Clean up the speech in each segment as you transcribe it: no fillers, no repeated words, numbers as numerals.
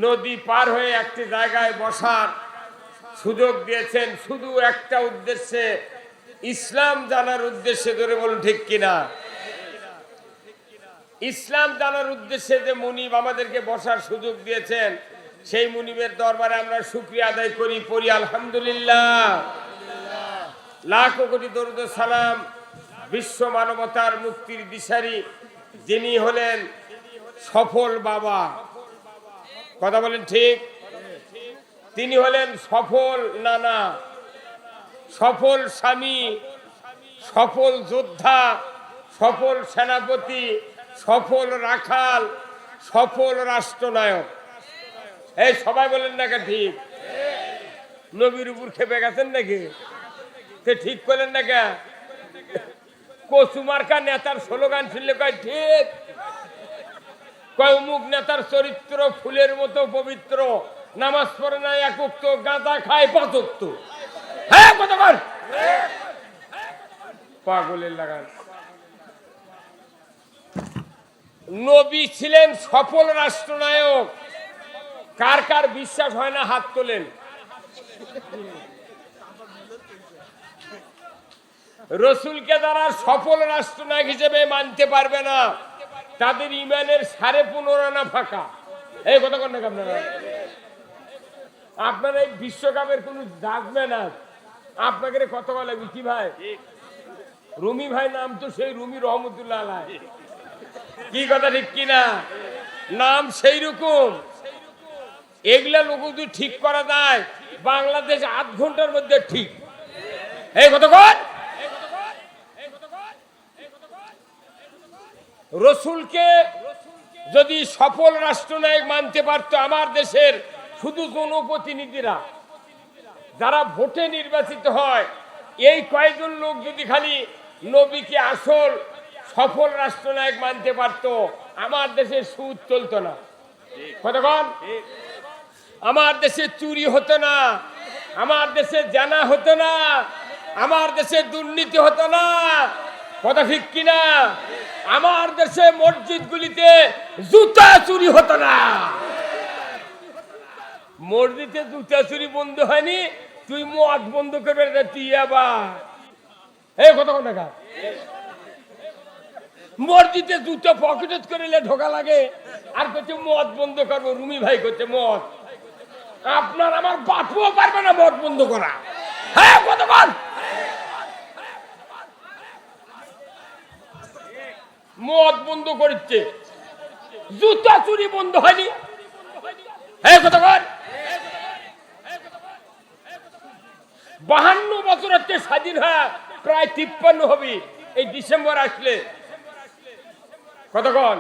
নদী পার হয়ে একটি জায়গায় বসার সুযোগ দিয়েছেন শুধু একটা উদ্দেশ্যে, ইসলাম জানার উদ্দেশ্যে। ধরে বলুন ঠিক কিনা? ইসলাম জানার উদ্দেশ্যে যে মুনিব আমাদেরকে বসার সুযোগ দিয়েছেন, সেই মুনিবের দরবারে আমরা শুকরিয়া আদায় করি, পড়ি আলহামদুলিল্লাহ। লাখ কোটি দরুদ ও সালাম বিশ্ব মানবতার মুক্তির দিশারি, যিনি হলেন সফল বাবা। কথা বলেন ঠিক? তিনি হলেন সফল নানা, সফল স্বামী, সফল যোদ্ধা, সফল সেনাপতি, সফল রাখাল, সফল রাষ্ট্রনায়ক। এই সবাই বলেন না কে ঠিক? নবীর উপর খেপে গেছেন নাকি? ঠিক করলেন না কে? কচুমার্কা নেতার স্লোগান শুনলে কয় ঠিক, কয় অমুক নেতার চরিত্র ফুলের মতো পবিত্র, নামাজ পড়ে না এক ওয়াক্ত, গাঁজা খায় 5 ওয়াক্ত। হ্যাঁ কতক্ষণ পাগলের লাগান। নবী ছিলেন সফল রাষ্ট্রনায়ক। কার কার বিশ্বাস হয় না হাত তোলেন। রসুলকে যারা সফল রাষ্ট্রনায়ক হিসেবে মানতে পারবে না, তাদের ইমানের 15.5 আনা ফাঁকা। এই কথা কন নাকি আপনারা? আপনারা এই বিশ্বকাপের কোন জাগবে না, আপনাকে কত লাগবে কি ভাই? রুমি ভাই নাম তো সেই রুমি রহমতুল্লাহ আলাইহ। কি কথা ঠিক কিনা? নাম সেই রকম। এগুলা লোক যদি ঠিক করা যায়, বাংলাদেশ 8 ঘন্টার মধ্যে ঠিক। এই কতক্ষণ রসুলকে যদি সফল রাষ্ট্রনায়ক মানতে পারত আমার দেশের শুধু জনপ্রতিনিধিরা, যারা ভোটে নির্বাচিত হয়, এই কয়েকজন লোক যদি খালি নবীকে আসল সফল রাষ্ট্রনায়ক মানতে পারত, আমার দেশে সুদ চলতো না। কতক্ষণ আমার দেশে চুরি হতো না, আমার দেশে জানা হতো না, আমার দেশে দুর্নীতি হতো না। কথা ঠিক কিনা? আমার দেশে মসজিদগুলিতে জুতা চুরি হতো না। মসজিদে জুতা চুরি বন্ধ হয়নি, তুই মদ বন্ধ করবে তুই আবার। এই কতক্ষণ টাকা মসজিদে জুতো পকেট করে ঢোকা লাগে, আর করছে মদ বন্ধ করবো। রুমি ভাই করছে মদ, আপনার আমার বাপও পারবে না মদ বন্ধ করা। হ্যাঁ কতক্ষণ মদ বন্ধ করছে, জুতা চুরি বন্ধ হয়নি। হ্যাঁ কতক্ষণ 52 বছর হচ্ছে স্বাধীন হয়, প্রায় 53 হবে এই ডিসেম্বর আসলে। কতক্ষণ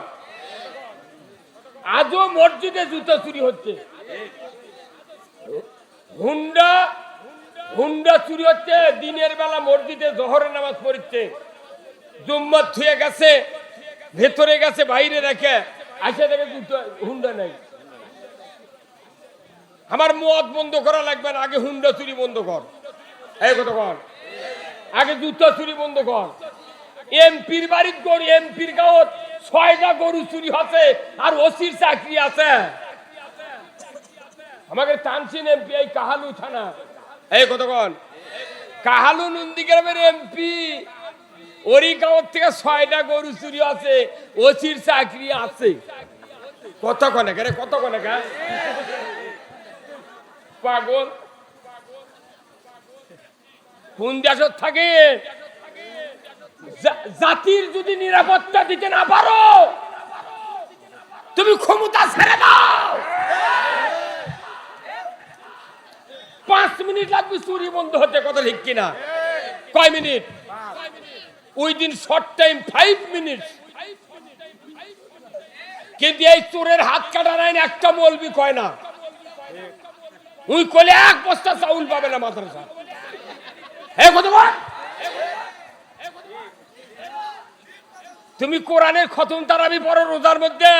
আজও মসজিদে জুতা চুরি হচ্ছে, হুন্ডা চুরি হচ্ছে। দিনের বেলা মসজিদে জোহরের নামাজ পড়ছে, জুম্মাত থুয়ে গেছে, ভেতরে গেছে, বাইরে রেখে আসে দেখে জুতা হুন্ডা নাই। আমার মদ বন্ধ করা লাগবে না, আগে হুন্ডা চুরি বন্ধ কর। এই কতক্ষণ আগে জুতা চুরি বন্ধ কর। এমপির বাড়ির গরু, এমপির গাঁৱত 6টা গরু চুরি হচ্ছে, আর ওসির চাকরি আছে। আমাকে তানসিন এমপি এই কাহালু থানা। এই কতক্ষণ কাহালু নন্দীগ্রামের এমপি, ওরই গাঁৱত থেকে 6টা গরু চুরি আছে, ওসির চাকরি আছে। কতক্ষণ কতক্ষণ পাগল কোন দেশত থাকে? জাতির যদি নিরাপত্তা দিতে না পারো, তুমি ক্ষমতা ছেড়ে দাও। 5 মিনিট লাগবে চুরি বন্ধ হতে। কথা ঠিক কিনা? কয় minute? Within short time 5 minute. কিন্তু এই চোরের হাত কাটা নাই একটা মৌলবি কয় না। উই কলে 1 বস্তা চাউল পাবে না মাদ্রাসা। হে কতবার তুমি কোরআনের খতম তারাবি পড়ো রোজার মধ্যে,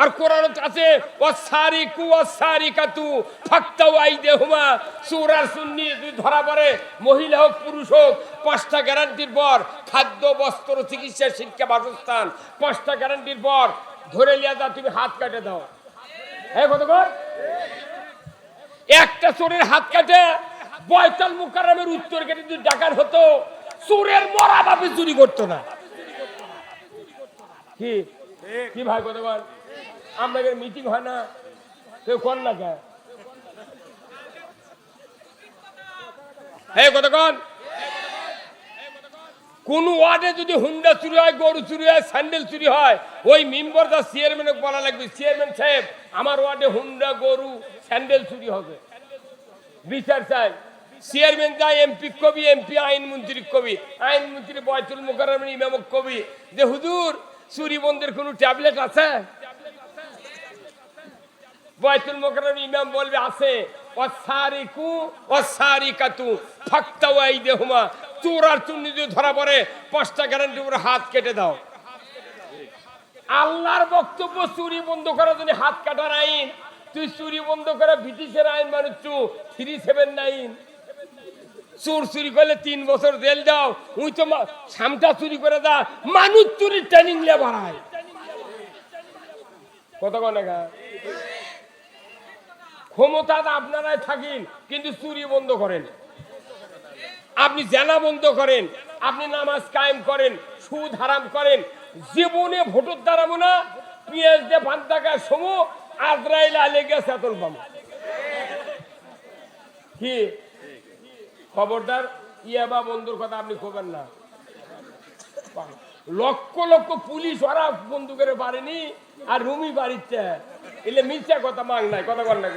আর কোরআন আছে ওয়াসারিকু ওয়াসারিকাতু ফাক্তাউ আইদিহুমা। চোর আর সুন্নি যদি ধরা পড়ে, মহিলা হোক পুরুষ হোক, 5টা গ্যারান্টির পর খাদ্য, বস্ত্র, চিকিৎসা, শিক্ষা, বাসস্থান, 5টা গ্যারান্টির পর ধরে লিয়া যা তুমি হাত কাটে দাও। হ্যাঁ কতক্ষণ একটা চোরের হাত কাটে বয়তুল মুকাররমের উত্তর গেটে যদি ডাকাত হতো, চোরের মরা বাপে চুরি করতো না। কি কি ভাই কথা বল, আমাদের মিটিং হয় না, কেউ কর না কে? এই কথা কন, কোন ওয়ার্ডে যদি হুন্ডা চুরি হয়, গরু চুরি হয়, স্যান্ডেল চুরি হয়, ওই মেম্বার দা চেয়ারম্যানে বলা লাগবে, চেয়ারম্যান সাহেব আমার ওয়ার্ডে হুন্ডা, গরু, স্যান্ডেল চুরি হবে, বিচার চাই। চেয়ারম্যান যায় এমপি কবি, এমপি আইনমন্ত্রী কবি, আইনমন্ত্রী বয়তুল মুকাররমের ইমাম কবি যে হুজুর চুরি বন্ধের কোন ট্যাবলেট আছে? বয়তুল মুকাররমের ইমাম বলবে আছে। ওয়াসারিকু ওয়াসারিকাতু ফাক্তাউ আইদিহুমা, চোর আর চুন্নি যদি ধরা পড়ে 5টা গ্যারান্টি উপরে হাত কেটে দাও। আল্লাহর বক্তব্য চুরি বন্ধ করার জন্য হাত কাটার আইন, তুই চুরি বন্ধ করা ব্রিটিশের আইন মানছু 379। চোর চুরি করলে 3 বছর জেল দাও, উই তো সামটা চুরি করে দা, মানুষ চুরি ট্রেনিং লে বাড়ায়। কত কনকা ক্ষমতা আপনারাই থাকেন, কিন্তু চুরি বন্ধ করেন, আপনি জেনা বন্ধ করেন, আপনি নামাজ কায়েম করেন, সুদ হারাম করেন, জীবনে ভোটের দাঁড়াবো না, পিএস দিয়ে 5 টাকা সমু আজরাইল আলে গেছে এতল পাবো। কি খবরদার ইয়াবা বন্ধুর কথা আপনি খবর না। লক্ষ লক্ষ পুলিশ ওরা বন্ধু করে পারেনি, আর রুমি বাড়িতে এলে মিথ্যা কথা মাং নাই। কথা বল না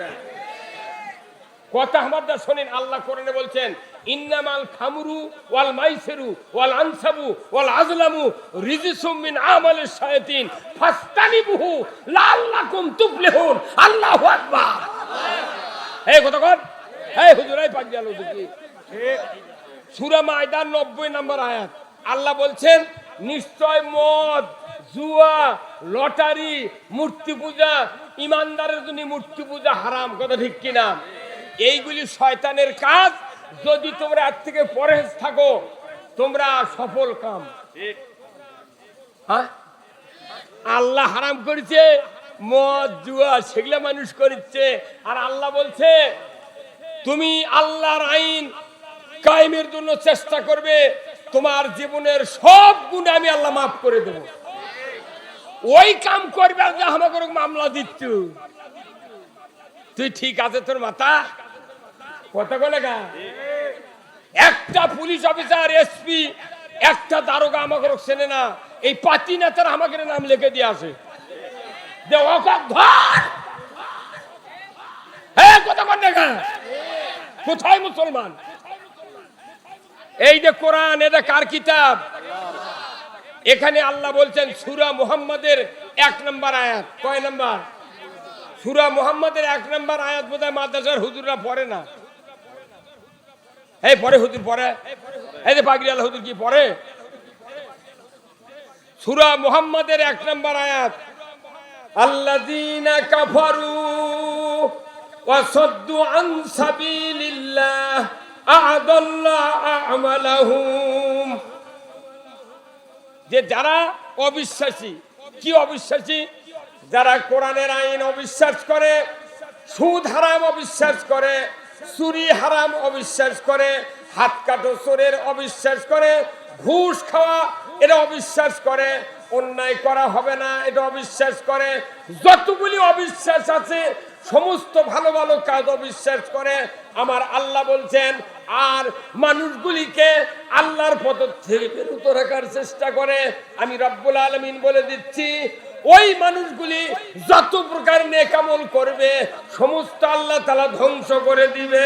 কথা আমার দা শোনেন, আল্লাহ কোরআনে বলছেন ইন্নামাল খামরু ওয়াল মাইসিরু ওয়াল আনসাবু ওয়াল আজলামু রিজসুম মিন আমালিশ শায়াতিন ফাস্তানিবুহু লাআল্লাকুম তুফলিহুন। আল্লাহু আকবার। এই কথা কর, এই হুজুর এই পাক গেল দেখি সূরা মায়দার 90 নম্বর আয়াত, আল্লাহ বলছেন নিশ্চয় মদ, জুয়া, লটারি, মূর্তি পূজা, ইমানদারের জন্য মূর্তি পূজা হারাম। কথা ঠিক কিনা? এইগুলি শয়তানের কাজ। যদি তোমরা এর থেকে পরহেজ থাকো তোমরা সফল কাম। হ্যাঁ, আল্লাহ হারাম করেছে মদ, জুয়া, সেগুলা মানুষ করছে, আর আল্লাহ বলছে তুমি আল্লাহর আইন কায়েমের জন্য চেষ্টা করবে, তোমার জীবনের সব গুণ আমি আল্লাহ মাফ করে দেব। ওই কাম করবে আর আমাকে মামলা দিচ্ছ তুই, ঠিক আছে তোর মাথা কথা বলে গা। একটা পুলিশ অফিসার, এসপি, একটা দারোগা আমাকে চেনে না, এই পাতি নেতার আমাকে নাম লিখে দিয়ে আসে, কথা বলে গা। কোথায় মুসলমান? এই যে কোরআন, এটা কার কিতাব? এখানে আল্লাহ বলছেন সূরা মুহাম্মাদের 1 নম্বর আয়াত। কয় নম্বর? সূরা মুহাম্মাদের 1 নম্বর আয়াত বোধহয় মাদ্রাসার হুজুররা পড়ে না। এই পড়ে হুজুর, পড়ে। এই যে পাগড়ি আলা হুজুর কি পড়ে? সূরা মুহাম্মাদের 1 নম্বর আয়াত, আল্লাযীনা কাফারু ওয়া সাদ্দু আন সাবিলিল্লাহ আ'দাল্লাহু আমালাহুম। যে যারা অবিশ্বাসী, কি অবিশ্বাসী? যারা কোরআনের আইন অবিশ্বাস করে, সুদ হারাম অবিশ্বাস করে, চুরি হারাম অবিশ্বাস করে, হাত কাটো চোরের অবিশ্বাস করে, ঘুষ খাওয়া এটা অবিশ্বাস করে, অন্যায় করা হবে না এটা অবিশ্বাস করে, যতগুলি অবিশ্বাস আছে সমস্ত ভালো ভালো কাজ অবিশ্বাস করে। আমার আল্লাহ বলছেন আর মানুষগুলিকে আল্লাহর পথ থেকে বিরত রাখার চেষ্টা করে। আমি রব্বুল আলামিন বলে দিচ্ছি, ওই মানুষগুলি যত প্রকার নেক আমল করবে সমস্ত আল্লাহ তাআলা ধ্বংস করে দিবে,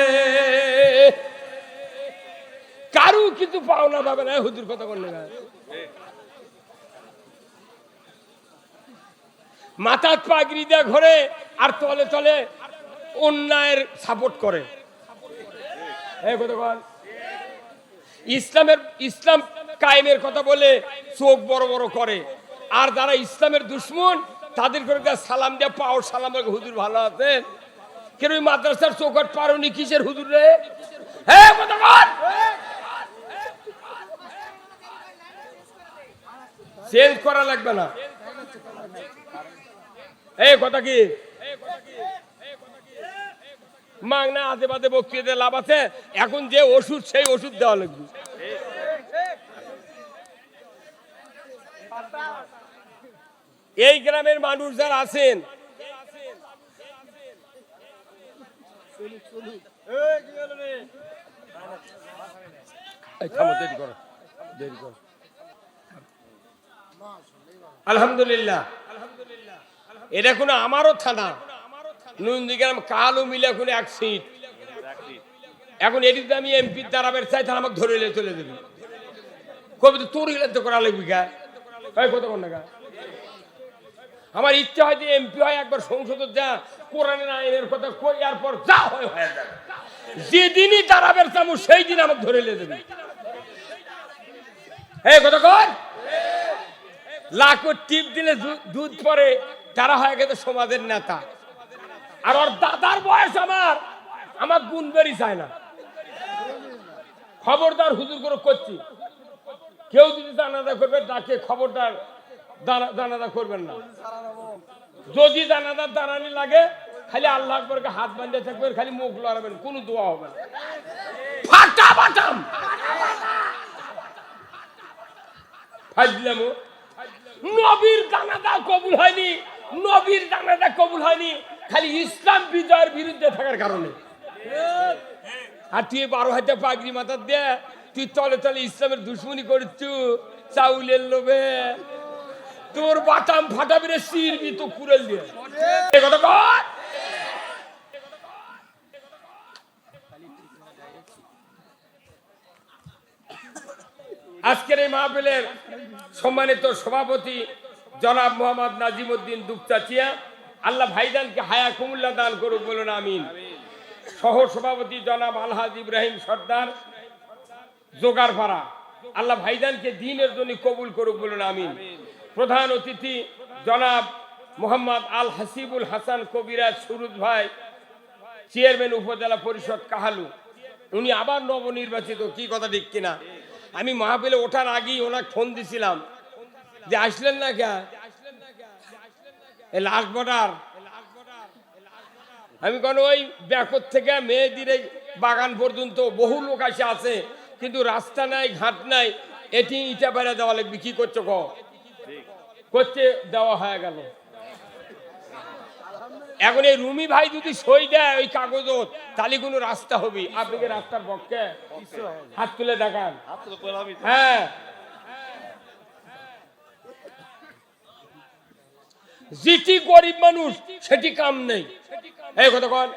কারো কিছু পাওনা পাবে না। হুজুর কথা বললেন না, মাথার পাগড়ি দিয়ে ঘোরে আর তলে তলে অন্যায়ের সাপোর্ট করে। ইসলাম কায়েমের কথা বলে চোখ বড় বড় করে, আর যারা ইসলামের দুশ্মন তাদের করে সালাম দিয়ে পাও সালাম, হুজুর ভালো আছেন কেন? ওই মাদ্রাসার চৌকাট পারোনি কিসের হুজুর রে? চেঞ্জ করা লাগবে না। এই কথা কি মাগনা আজে বাজে বক্তৃতা লাভ আছে, এখন যে ওষুধ সেই ওষুধ দেওয়া লাগবে। এই গ্রামের মানুষ যারা আছেন, আলহামদুলিল্লাহ, এটা কোনো আমারও থানা নন্দীগ্রাম কালো মিলে এখন এক সিট। এখন এটিতে আমি এমপি দাঁড়াবের চাই, তাহলে আমাকে ধরে চলে দেবে। কবি তো তোর হিলে তো করা লাগবি গা, কত টাকা। আমার ইচ্ছা হয় যে এমপি হয়, একবার সংসদে যা কোরআনের আইনের কথা কই, আর পর যা হয় হয়ে যাবে। যেদিনই দাঁড়াবের চামু সেই দিন আমাকে ধরে দেবে। এই কত কর লাখো টিপ দিলে দুধ পরে, তারা হয়ে গেছে সমাজের নেতা। আর ওর দাদার বয়স আমার গুণ বেরি চায় না। খবরদার হুজুর করে করছি, কেউ যদি জানাজা করবে ডাকে খবরদার জানাজা করবেন না। যদি জানাজার দাঁড়ানি লাগে খালি আল্লাহ আকবরকে হাত বাঁধে থাকবেন, খালি মুখ লড়াবেন, কোনো দোয়া হবে না। ফাটা বাটাম ফাজলামো। নবীর জানাজা কবুল হয়নি, নবীর জানাজা কবুল হয়নি খালি ইসলাম বিজয়ের বিরুদ্ধে থাকার কারণে। আর তুই 12 হাতে পাগড়ি মাথা দে, তুই তলে তলে ইসলামের দুশ্মনী করছু চাউলের লোভে। তোর বাটাম ফাটাবি রে, সিরবি তো কুড়েল দিয়ে। আজকের এই মাহফিলের সম্মানিত সভাপতি জনাব মোহাম্মদ নাজিমউদ্দিন দুপচাচিয়া, আল্লাহ ভাইজানকে হায়া কুমুল্লা দান করুক, বলুন আমিন। সহ সভাপতি জনাব আলহাজ ইব্রাহিম সর্দার জোগারপাড়া, আল্লাহ ভাইজানকে দ্বীনের জন্য কবুল করুক, বলুন আমিন। প্রধান অতিথি জনাব মোহাম্মদ আল হাসিবুল হাসান কবিরাজ সুরুজ ভাই, চেয়ারম্যান উপজেলা পরিষদ কাহালু, উনি আবার নবনির্বাচিত। কি কথা ঠিক কিনা? আমি মাহফিলে ওঠার আগেই ওনাকে ফোন দিছিলাম যে আসলেন না কে লাস্ট বর্ডার। আমি কোন ওই ব্যাকর থেকে মেয়েদের বাগান পর্যন্ত বহু লোক আসে আছে, কিন্তু রাস্তা নাই, ঘাট নাই, এটি ইটা বেড়া দেওয়া লাগবে। কি করছো করতে দেওয়া হয়ে গেল। এখন এই রুমি ভাই যদি সই দেয় ওই কাগজ, তাহলে কোনো রাস্তা হবে। আপনি কি রাস্তার পক্ষে? হাত তুলে দেখান। হ্যাঁ, যেটি গরিব মানুষ সেটি কাম নেই। এই কথা কন,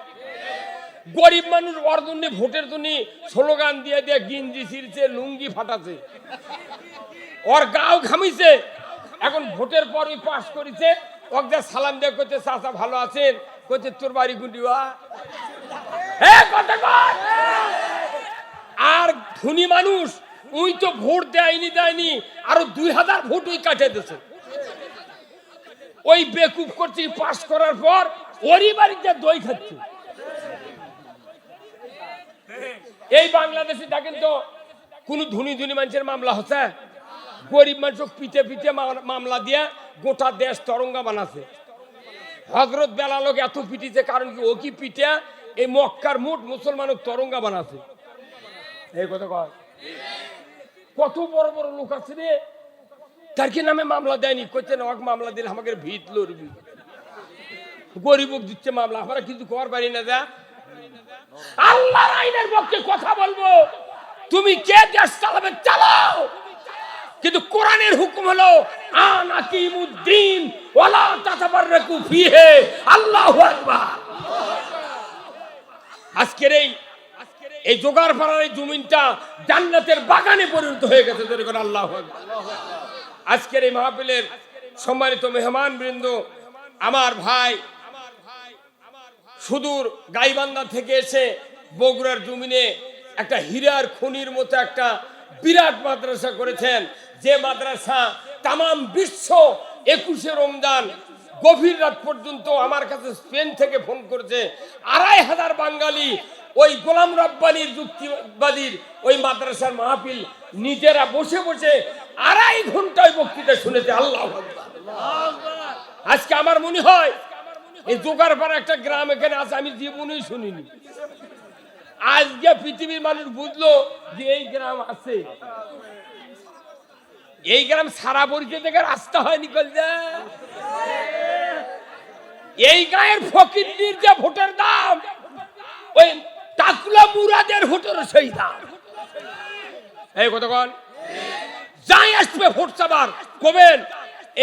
গরিব মানুষ ওর জন্য ভোটের জন্য স্লোগান দিয়ে দিয়ে গিঞ্জি ছিঁড়ছে, লুঙ্গি ফাটাছে, ওর গাও ঘামিছে। এখন ভোটের পর ওই পাস করেছে, ওকে সালাম দিয়ে করছে চাচা ভালো আছেন, করছে তোর বাড়ি গুন্ডিওয়া। আর ধনী মানুষ ওই তো ভোট দেয়নি, আরো 2000 ভোট ওই কাটে দিয়েছে। ওই বেকুব করছে, পাস করার পর ওরই বাড়িতে দই খাচ্ছে। এই বাংলাদেশে দেখেন তো কোন ধনী মানুষের মামলা হচ্ছে, গরিব মানুষ পিঠে পিঠে মামলা দিয়ে গোটা দেশ তরঙ্গা বানাচ্ছে। হযরত বেলালক এত পিটিছে, কারণ কি ও কি পিঠে এই মক্কার মোট মুসলমান তরঙ্গা বানাচ্ছে। এই কথা কয়, কত বড় বড় লোক আছে রে, তার কি নামে মামলা দেয়নি? কইতে না মামলা দিলে আমাকে ভিত লড়বি, গরিব দিচ্ছে মামলা, আমরা কিছু কর পারি না। যা আল্লাহর আইনের পক্ষে কথা বলবো, তুমি কে দেশ চালাবে চালাও, কিন্তু কোরআনের হুকুম হলো আনাকিমুদ্দিন ওয়ালা তাতাবাররাকু ফিহি, আল্লাহু আকবার। আজকের এই জোগাড়পাড়ার এই জমিনটা জান্নাতের বাগানে পরিণত হয়ে গেছে। আল্লাহু আকবার। আজকের এই মাহফিলের সম্মানিত মেহমান বৃন্দ, আমার ভাই সুদূর গাইবান্ধা থেকে এসে বগুড়ার জমিনে একটা হীরার খনির মতো একটা বিরাট মাদ্রাসা করেছেন, যে মাদ্রাসা তামাম বিশ্ব 21শে রমজান গভীর রাত পর্যন্ত আমার কাছে স্পেন থেকে ফোন করেছে। 2500 বাঙালি ওই গোলাম রব্বানির যুক্তিবাদীর ওই মাদ্রাসার মাহফিল নিজেরা বসে বসে 2.5 ঘন্টায় বক্তৃতা শুনেছে। আল্লাহু আকবার। আজকে আমার মনে হয় এই জোগাড়পাড়া একটা গ্রাম এখানে আছে, আমি জীবনেই শুনিনি। আজকে পৃথিবীর মানুষ বুঝলো যে এই গ্রাম আছে। এই গ্রাম সারা পরিচয় থেকে রাস্তা হয় নিকল যায়। এই গায়ের ফকিরনির যে ভোটের দাম, ওই টাকুলা মুরাদের ভোটের সেই দাম। এই কতক্ষণ যাই আসবে ভোট চাবার কবেন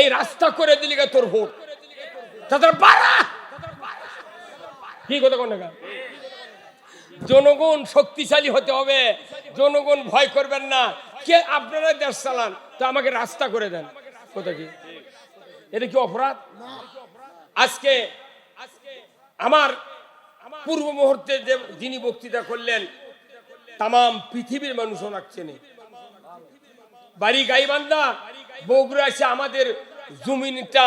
এই রাস্তা করে দিলি তোর ভোট, তাদের বাড়া কি কতক্ষণ টাকা। জনগণ শক্তিশালী হতে হবে, জনগণ ভয় করবেন না। কে আপনারা দেশ চালান, তো আমাকে রাস্তা করে দেন, কথা কি এটা কি অপরাধ? আজকে আমার পূর্ব মুহূর্তে যে যিনি বক্তৃতা করলেন, তাম পৃথিবীর মানুষ ওনাকে চেনে। বাড়ি গাইবান্ধা বগুড়া এসে আমাদের জমিনটা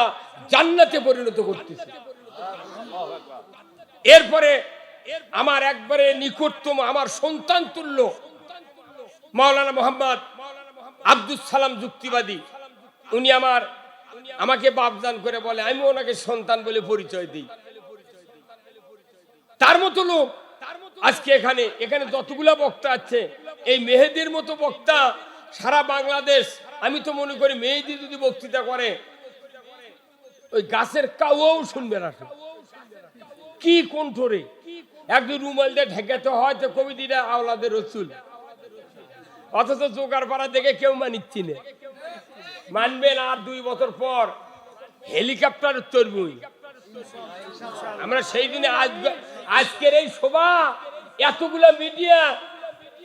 জান্নাতে পরিণত করতেছে। এরপরে আমার একবারে নিকটতম আমার সন্তান তুল্য মাওলানা মোহাম্মদ আব্দুল সালাম যুক্তিবাদী, উনি আমাকে বাপজান করে বলে, আমি ওনাকে সন্তান বলে পরিচয় দিই। তার মতো লোক আজকে এখানে যতগুলা বক্তা আছে, এই মেহেদির মতো বক্তা সারা বাংলাদেশ। আমি তো মনে করি মেহেদি যদি বক্তৃতা করে ওই গাছের কাউও শুনবে না। কি কণ্ঠরে একদম রুমাল দিয়ে ঢেকাতে হয় তো কবিদিরা আওলাদের রসুল, অথচ জোগাড় পাড়া দেখে কেউ মানিচ্ছি না। মানবেন আর 2 বছর পর হেলিকপ্টার চড়বই আমরা। সেই দিনে আজকের এই সভা এতগুলা মিডিয়া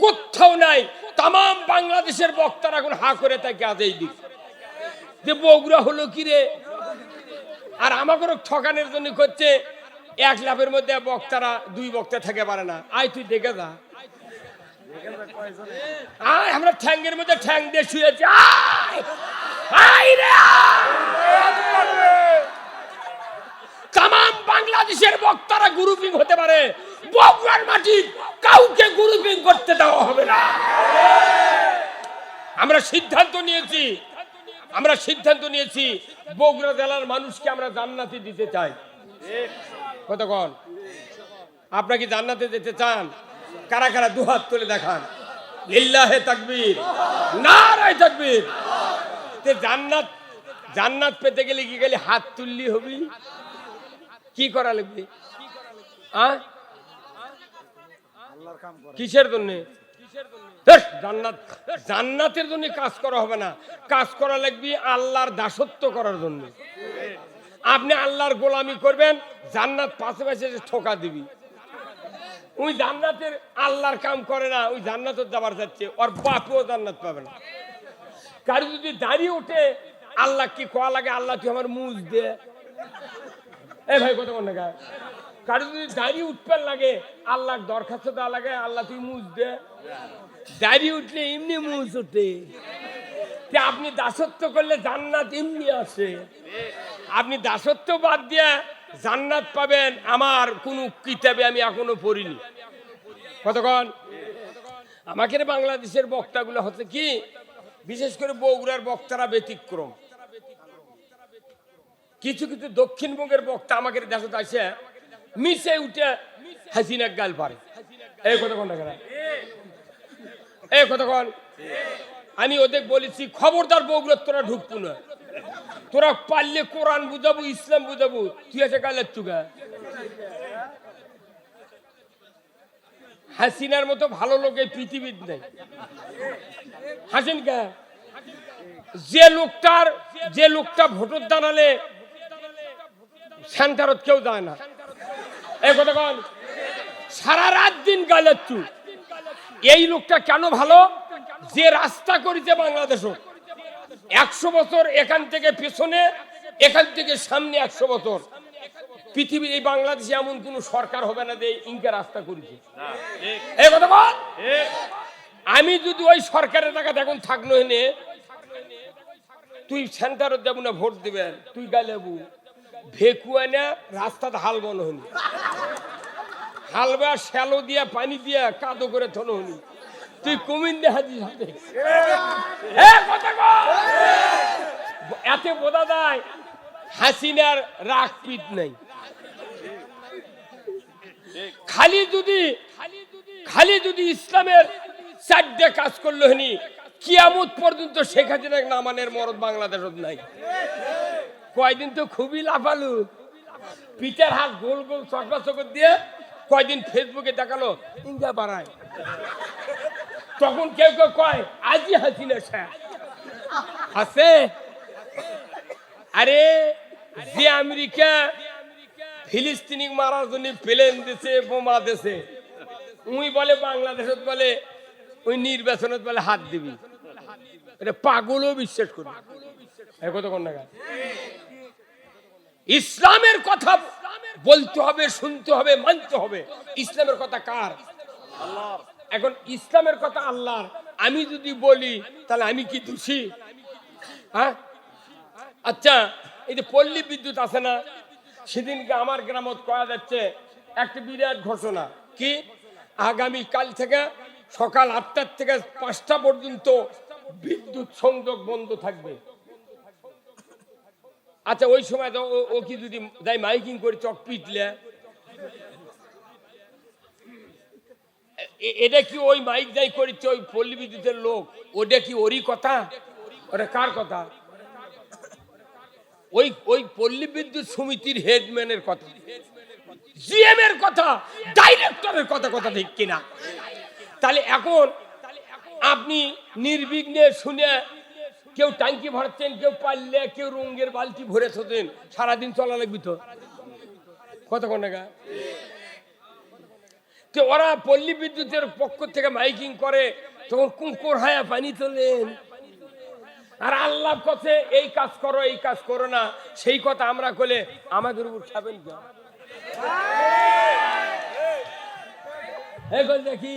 কোথাও নাই, তাম বাংলাদেশের বক্তারা এখন হা করে থাকে আজ এই দিক যে বগুড়া হলো কি রে। আর আমাকে ঠকানোর জন্য করছে 1 লাফের মধ্যে বক্তারা 2 বক্তা থেকে পারে না। আয় তুই দেখে যা, আমরা ঠ্যাঙ্গের মধ্যে ঠ্যাং দিয়ে শুয়েছি। তাম বাংলাদেশের বক্তারা গ্রুপিং হতে পারে, বগুড়ার মাটি কাউকে গ্রুপিং করতে দেওয়া হবে না। আমরা সিদ্ধান্ত নিয়েছি বগুড়া জেলার মানুষকে আমরা জান্নাতে দিতে চাই। কতক্ষণ আপনারা কি জান্নাতে যেতে চান? কারা কারা দুহাত তুলে দেখান। লিল্লাহে তাকবীর, নারায়ে তাকবীর। তে জান্নাত পেতে গেলে কি গেলে হাত তুললি হবি? কি করা লাগবে? কিসের জন্য? জান্নাতের জন্য কাজ করা হবে না, কাজ করা লাগবে আল্লাহর দাসত্ব করার জন্য। আপনি আল্লাহর গোলামি করবেন, জান্নাত পাশে পাশে ঠোকা দিবি। ওই জান্নাতের আল্লাহর কাম করে না, ওই জান্নাতের যাবার যাচ্ছে, ওর বাপও জান্নাত পাবে না। কারো যদি দাঁড়িয়ে ওঠে আল্লাহ কি কোয়া লাগে, আল্লাহ তুই আমার মুজ দে। এ ভাই কত কোন টাকা। কারো যদি দাঁড়িয়ে উঠবার লাগে আল্লাহ দরখাস্ত দেওয়া লাগে, আল্লাহ তুই মুজ দে। দাঁড়িয়ে উঠলে এমনি মুজ ওঠে। আপনি দাসত্ব করলে জান্নাত এমনি আসে। আপনি দাসত্ব বাদ দিয়ে জান্নাত পাবেন আমার কোন কিতাবে আমি এখনো পড়িনি। কতক্ষণ আমাকে বাংলাদেশের বক্তাগুলো হচ্ছে কি, বিশেষ করে বগুড়ার বক্তারা ব্যতিক্রম। কিছু কিছু দক্ষিণবঙ্গের বক্তা আমাকে দেশে আসে মিশে উঠে হাসিনা গাল পারে। এই কতক্ষণ এই কতক্ষণ আমি ওদের বলেছি, খবরদার বগুড়ার তোরা ঢুকবো না, তোরা পারলে কোরআন বুঝাবো, ইসলাম বুঝাবো, তুই এসে গালের চুগা। হাসিনার মতো ভালো লোক এই পৃথিবীর নেই। হাসিন কে যে লোকটা ভোটার দাঁড়ালে সেন্টারত কেউ যায় না। এই কতক্ষণ সারা রাত দিন গালের চু। এই লোকটা কেন ভালো? যে রাস্তা করেছে বাংলাদেশও 100 বছর, এখান থেকে পেছনে এখান থেকে সামনে 100 বছর। পৃথিবীর এই বাংলাদেশে এমন কোন সরকার হবে না যে ইনকা রাস্তা করেছে। এই কথা বল। আমি যদি ওই সরকারের টাকাতে এখন থাকলো এনে, তুই সেন্টারত যাবো না ভোট দিবেন, তুই গালেবু ভেকুয়া না রাস্তাতে হাল বন হনি, হালবা শ্যালো দিয়া পানি দিয়া কাদো করে থন হনি, তুই কমিন দে হাজির হাতে। এতে বোঝা যায় হাসিনার রাগ পিত নাই। খালি যদি ইসলামের চারটে কাজ করলো হনি কিয়ামত পর্যন্ত শেখ হাসিনা নামানের মরদ বাংলাদেশত নাই। কয়দিন তো খুবই লাফালু, পিঠের হাত গোল গোল চকরা চকর দিয়ে কয়দিন ফেসবুকে দেখালো ইঙ্গা বাড়ায়। তখন কেউ কেউ কয় আজই হাসিনা শেখ আছে। আরে যে আমেরিকা ফিলিস্তিনি মারার জন্য প্লেন দিছে, বোমা দিছে, উই বলে বাংলাদেশত বলে ওই নির্বাচনত বলে হাত দিবি। এটা পাগলও বিশ্বাস করবে। কতক্ষণ না ইসলামের কথা বলতে হবে, শুনতে হবে, মানতে হবে। ইসলামের কথা কার? আল্লাহর। এখন ইসলামের কথা আল্লাহর। আমি যদি বলি তাহলে আমি কি দোষী? হ্যাঁ, আচ্ছা, এই যে পল্লী বিদ্যুৎ আছে না, সেদিনকে আমার গ্রামত কয়া যাচ্ছে একটা বিরাট ঘোষণা কি, আগামী কাল থেকে সকাল 8টা থেকে 5টা পর্যন্ত বিদ্যুৎ সংযোগ বন্ধ থাকবে। আচ্ছা, ওই সময় ও কি যদি যাই মাইকিং করে চক পিটলে, এটা কি ওই মাইক যাই করেছে ওই পল্লী বিদ্যুতের লোক? ওটা কি ওরই কথা? ওটা কার কথা? ওই পল্লী বিদ্যুৎ সমিতির হেডম্যানের কথা, জিএম এর কথা, ডাইরেক্টরের কথা। কথা ঠিক কিনা? তাহলে এখন আপনি নির্বিঘ্নে শুনে, কেউ ট্যাঙ্কি ভরছেন, কেউ পারলে, কেউ রঙের বালতি ভরে থাকেন, সারাদিন চলা লাগবে তো কতক্ষণ টাকা। তো ওরা পল্লী বিদ্যুতের পক্ষ থেকে মাইকিং করে, তখন কুকুর হায়া পানি তোলেন। আর আল্লাহ কথা এই কাজ করো, এই কাজ করো না, সেই কথা আমরা করলে আমাদের উপর খাবেন কেন? দেখি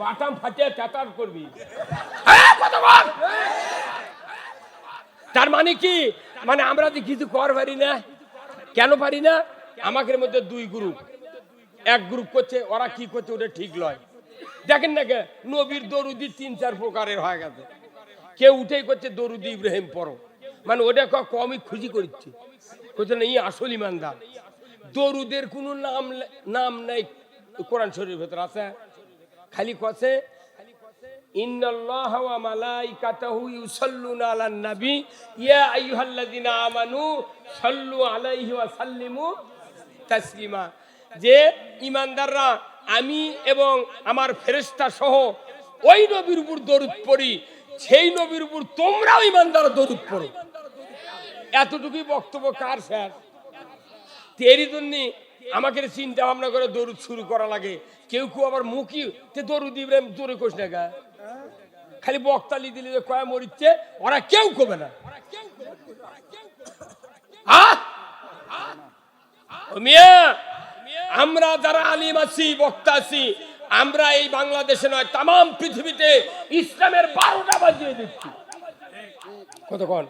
বাটাম ফাটিয়ে চাতার করবি। তার মানে কি? মানে আমরা যে কিছু কর পারি না। কেন পারি না? আমাদের মধ্যে দুই গ্রুপ, এক গ্রুপ করছে, ওরা কি করছে ওটা ঠিক লয়। দেখেন না কে নবীর দরুদি 3-4 প্রকারের হয়ে গেছে। কেউ উঠেই করছে দরুদি ইব্রাহিম পড়ো, মানে ওটা কমই খুশি করছে, করছে না ই আসল ইমানদার। দরুদের কোনো নাম নাই কোরআন শরীফের ভেতর আছে, খালি কছে ইন্নাল্লাহা ওয়া মালাইকাতাহু ইউসাল্লুনা আলান নবী ইয়া আইয়ুহাল্লাযিনা আমানু সাল্লু আলাইহি ওয়া সাল্লিমু তাসলিমা। যে ইমানদাররা আমি এবং আমার ফেরেশতা সহ ওই নবীর উপর দরুদ পড়ি, সেই নবীর উপর তোমরাও ইমানদার দরুদ পড়ো। এতটুকুই বক্তব্য কার স্যার? তেরই জন্য আমাকে চিন্তা ভাবনা করে দরুদ শুরু করা লাগে। কেউ কেউ আবার মুখি তে দরুদ ইব্রাহিম জোরে কোস না গা, খালি বক্তালি দিলে যে কয়া মরিচ্ছে, ওরা কেউ কবে না। আমরা যারা আলিম আছি, বক্তা আছি, আমরা এই বাংলাদেশে নয় তাম পৃথিবীতে ইসলামের 12টা বাজিয়ে দিচ্ছি। কতক্ষণ?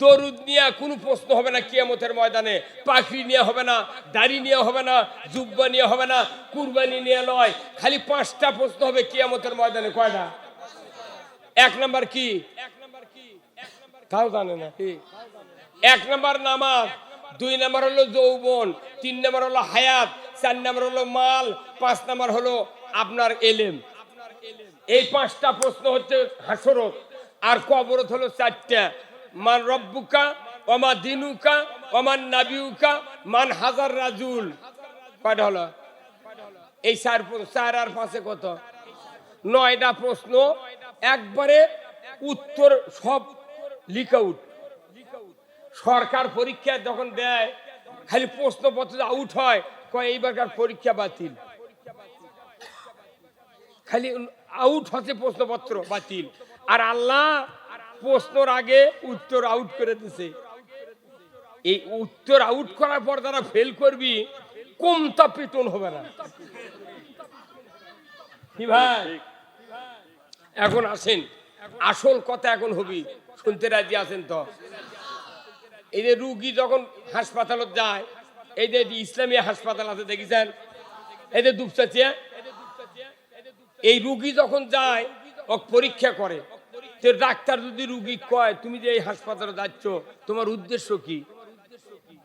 দরুদ নিয়ে কোনো প্রশ্ন হবে না কিয়ামতের ময়দানে। পাখি নিয়ে হবে না, দাড়ি নিয়ে হবে না, জুব্বা নিয়ে হবে না, কুরবানি নিয়ে নয়, খালি 5টা প্রশ্ন হবে কিয়ামতের ময়দানে। কয়টা? 1 নাম্বার কি? তাও জানে না। 1 নাম্বার নামাজ, 2 নাম্বার হলো যৌবন, 3 নাম্বার হলো হায়াত, 4 নাম্বার হলো মাল, 5 নাম্বার হলো আপনার এলেম। এই 5টা প্রশ্ন হচ্ছে হাসরত। আর কবরত হলো 4টা, মান রব্বুকা ওমা দিনুকা ওমান নাবিউকা মান হাজার রাজুল। কয়টা হলো? এই 4 আর 5 কত? 9টা প্রশ্ন, একবারে উত্তর সব লিখ আউট। সরকার পরীক্ষা যখন দেয় খালি প্রশ্নপত্র আউট হয়, কয় এইবারকার পরীক্ষা বাতিল, খালি আউট হচ্ছে প্রশ্নপত্র বাতিল। আর আল্লাহ প্রশ্নর আগে উত্তর আউট করে দিছে। এই উত্তর আউট করার পর যারা ফেল করবি কমতা পেতন হবে না। কি ভাই? এখন আসেন, আসল কথা এখন হবি, শুনতে রাজি আছেন তো? এই যে রুগী যখন হাসপাতালত যায়, এই যে ইসলামী হাসপাতাল আছে দেখেছেন, এই যে দুপচাচিয়া, এই রুগী যখন যায় ও পরীক্ষা করে। তো ডাক্তার যদি রুগী কয় তুমি যে এই হাসপাতালে যাচ্ছ তোমার উদ্দেশ্য কি,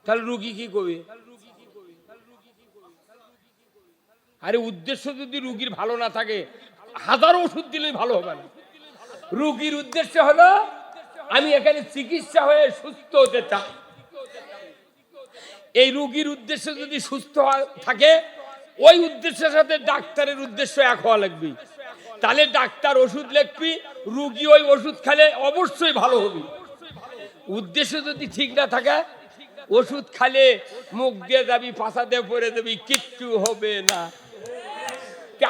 তাহলে রুগী কি করবে? আরে উদ্দেশ্য যদি রুগীর ভালো না থাকে হাজার ওষুধ দিলে ভালো হবে না। রুগীর উদ্দেশ্য হলো আমি এখানে চিকিৎসা হয়ে সুস্থ হতে চাই। এই রুগীর উদ্দেশ্য যদি সুস্থ থাকে ওই উদ্দেশ্যের সাথে ডাক্তারের উদ্দেশ্য এক হওয়া লাগবে। তাহলে ডাক্তার ওষুধ লিখবি, রুগী ওই ওষুধ খেলে অবশ্যই ভালো হবে। উদ্দেশ্য যদি ঠিক না থাকে ওষুধ খালে মুখ দিয়ে যাবি, পাশা দিয়ে পরে যাবি, কিচ্ছু হবে না।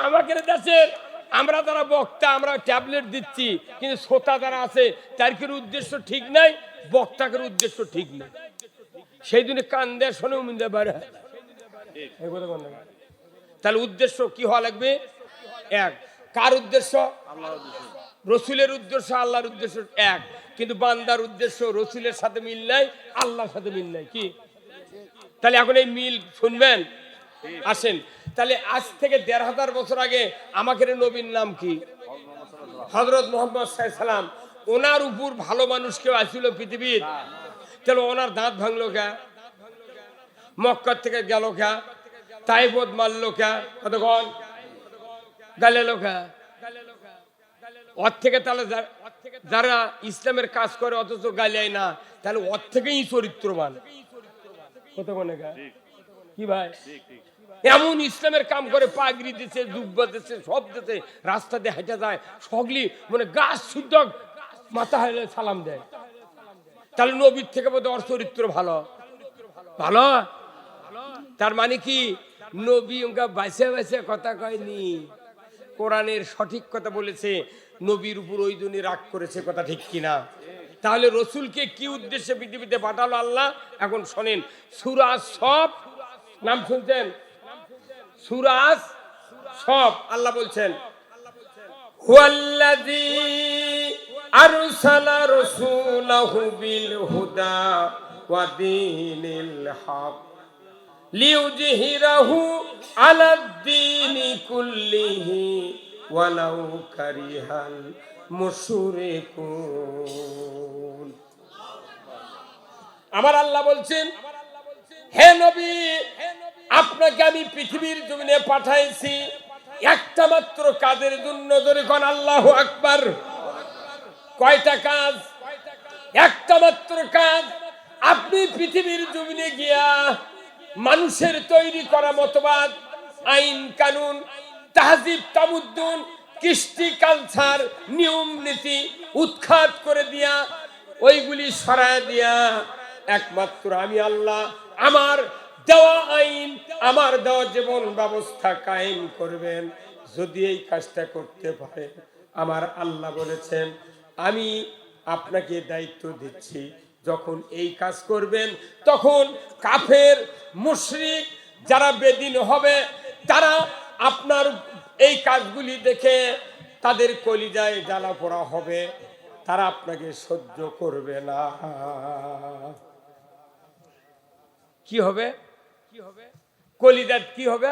আমাকে দেশের আমরা যারা বক্তা আমরা ট্যাবলেট দিচ্ছি, কিন্তু শ্রোতা যারা আছে তার উদ্দেশ্য ঠিক নাই, বক্তাকের উদ্দেশ্য ঠিক নেই। সেই জন্য কান দেয় শোনেও মিলতে পারে। তাহলে উদ্দেশ্য কি হওয়া লাগবে? এক। কার উদ্দেশ্য? রসুলের উদ্দেশ্য, আল্লাহর উদ্দেশ্য এক, কিন্তু বান্দার উদ্দেশ্য রসুলের সাথে মিল নাই, আল্লাহর সাথে মিল নাই। কি তাহলে এখন এই মিল শুনবেন? আসেন। তাহলে আজ থেকে ১৫০০ বছর আগে আমাদের নবীর নাম কি? হযরত মুহাম্মদ সাল্লাল্লাহু আলাইহি সাল্লাম। ওনার উপর ভালো মানুষ কেউ আসছিল পৃথিবীর? তাহলে ওনার দাঁত ভাঙলো কে? মক্কা থেকে গেল কে? তাইফত মারলো কে? কতক্ষণ গালেলো কে? ওর থেকে তাহলে যারা ইসলামের কাজ করে অথচ গালিয়ায় না, তাহলে ওর থেকেই চরিত্রবান। কতক্ষণ কি ভাই? এমন ইসলামের কাম করে, পাগড়ি দিচ্ছে, জুব্বা দিচ্ছে, সব দিচ্ছে, রাস্তা দিয়ে হেঁটে যায়, সগলি মানে গাছ শুদ্ধ মাথা হলে সালাম দেয়। তাহলে নবীর থেকে বোধ ওর চরিত্র ভালো ভালো। তার মানে কি নবী ওকে বাইসে বাইসে কথা কয়নি, কোরআনের সঠিক কথা বলেছে। নবীর উপর ওই জন্য রাগ করেছে, কথা ঠিক কিনা? তাহলে রসুলকে কি উদ্দেশ্যে পৃথিবীতে পাঠালো আল্লাহ? এখন শোনেন, সূরা সফ নাম শুনছেন? সূরা সফ আল্লাহ বলছেন হুয়াল্লাযী আরসালা রাসূলাহু বিল হুদা ওয়া দীনিল হক লিইয়ুযহিরাহু আলাদ-দীনি কুল্লিহি ওয়ালাউ কারিহাল মুশরিকুন। আমার আল্লাহ বলছেন, হে নবী, আপনাকে আমি পৃথিবীর জমিনে পাঠাইছি একটা মাত্র কাজের জন্য। ধরে কোন আল্লাহু আকবার। কয়টা কাজ? একটা মাত্র কাজ। আপনি পৃথিবীর জমিনে গিয়া মানুষের তৈরি করা মতবাদ, আইন কানুন, তাহজিব তামুদ্দুন, কৃষ্টি কালচার, নিয়ম নীতি উৎখাত করে দিয়া ওইগুলি সরায় দিয়া একমাত্র আমি আল্লাহ আমার দেওয়া আইন, আমার দেওয়া জীবন ব্যবস্থা কায়েম করবেন। যদি এই কাজটা করতে পারে, আমার আল্লাহ বলেছেন আমি আপনাকে দায়িত্ব দিচ্ছি, যখন এই কাজ করবেন তখন কাফের মুশরিক যারা বেদিন হবে তারা আপনার এই কাজগুলি দেখে তাদের কলিজায় জ্বালা পোড়া হবে, তারা আপনাকে সহ্য করবে না। কি হবে? কলিজাত কি হবে?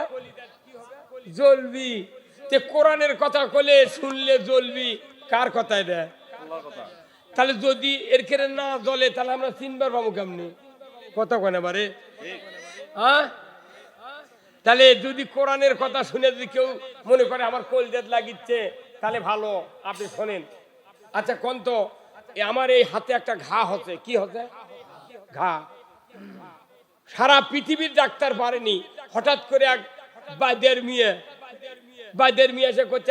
জ্বলবি। তে কোরআনের কথা কলে শুনলে জ্বলবি, কার কথায় দেয়? তাহলে যদি এর কেড়ে না জ্বলে তাহলে আমরা চিনবার পাবো কেমনি? কথা কেন বারে? হ্যাঁ, তাহলে যদি কোরআনের কথা শুনে যদি কেউ মনে করে আমার কলিজাত লাগিচ্ছে, তাহলে ভালো, আপনি শোনেন। আচ্ছা কোন তো আমার এই হাতে একটা ঘা হচ্ছে। কি হচ্ছে? ঘা। সারা পৃথিবীর ডাক্তার পারেনি, হঠাৎ করে এক বাইদের মেয়ে এসে করছে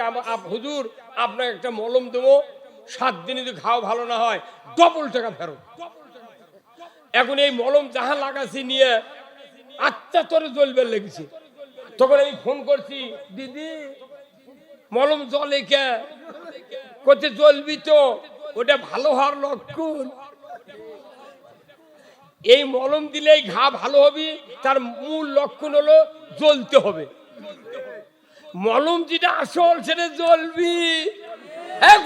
হুজুর আপনার একটা মলম দেবো, 7 দিনে যদি ঘাও ভালো না হয় ডবল টাকা ফেরত। এখন এই মলম যাহা লাগাছি নিয়ে আচ্ছা তোরে জ্বলবে লেগেছে। তখন আমি ফোন করছি, দিদি মলম জ্বলে কে? করছে জ্বলবি তো, ওটা ভালো হওয়ার লক্ষণ। এই মলম দিলেই ঘা ভালো হবে, তার মূল লক্ষণ হলো জ্বলতে হবে। মলম যেটা আসল সেটা জ্বলবি।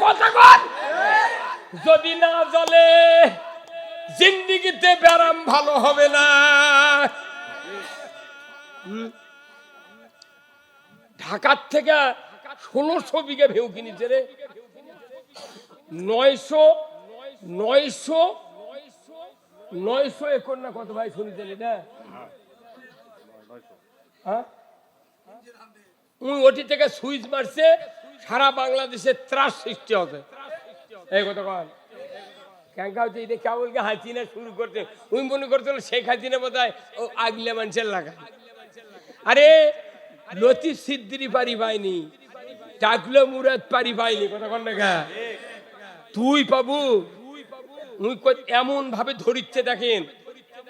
কথা কর, যদি না জ্বলে জিন্দিগিতে ব্যারাম ভালো হবে না। ঢাকার থেকে 1600 বিঘা ভেউ কিনেছে রে। 900 একর না কত ভাই শুনেছেন এটা? হ্যাঁ ওটি থেকে সুইচ মারছে, সারা বাংলাদেশে ত্রাস সৃষ্টি হবে। এই কথা কন ক্যাঙ্কা হচ্ছে এটা কেবলকে হাসিনা শুরু করতে, উনি মনে করছিল শেখ হাসিনা বোধ হয় ও আগলে মানুষের লাগা। আরে লতিফ সিদ্দিরি পারি পাইনি, টাকলো মুরাদ পারি পাইনি, কথা কন না তুই পাবু। এমন ভাবে ধরিচ্ছে দেখেন,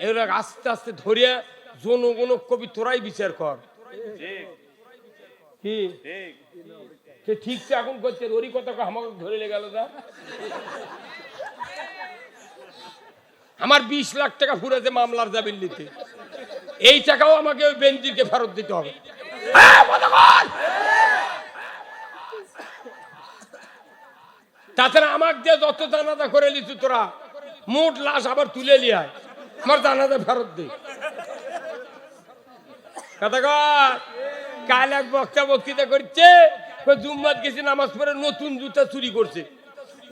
এগুলো আস্তে আস্তে ধরিয়া জনগণ কবি তোরাই বিচার কর কি ঠিক এখন করছে। ওরই কথা আমাকে ধরে লেগে গেল। আমার 20 লাখ টাকা ফুরেছে মামলার জামিন নিতে, এই টাকাও আমাকে ওই বেঞ্জিরকে ফেরত দিতে হবে। তাছাড়া আমাকে দিয়ে যত জানাজা করে লিছু তোরা, মোট লাশ আবার তুলে লিয়ায়, আমার জানাজা ফেরত দে। কথা কর কাল এক বক্তৃতা করছে, জুম্মাত গেছে নামাজ পড়ে নতুন জুতা চুরি করছে।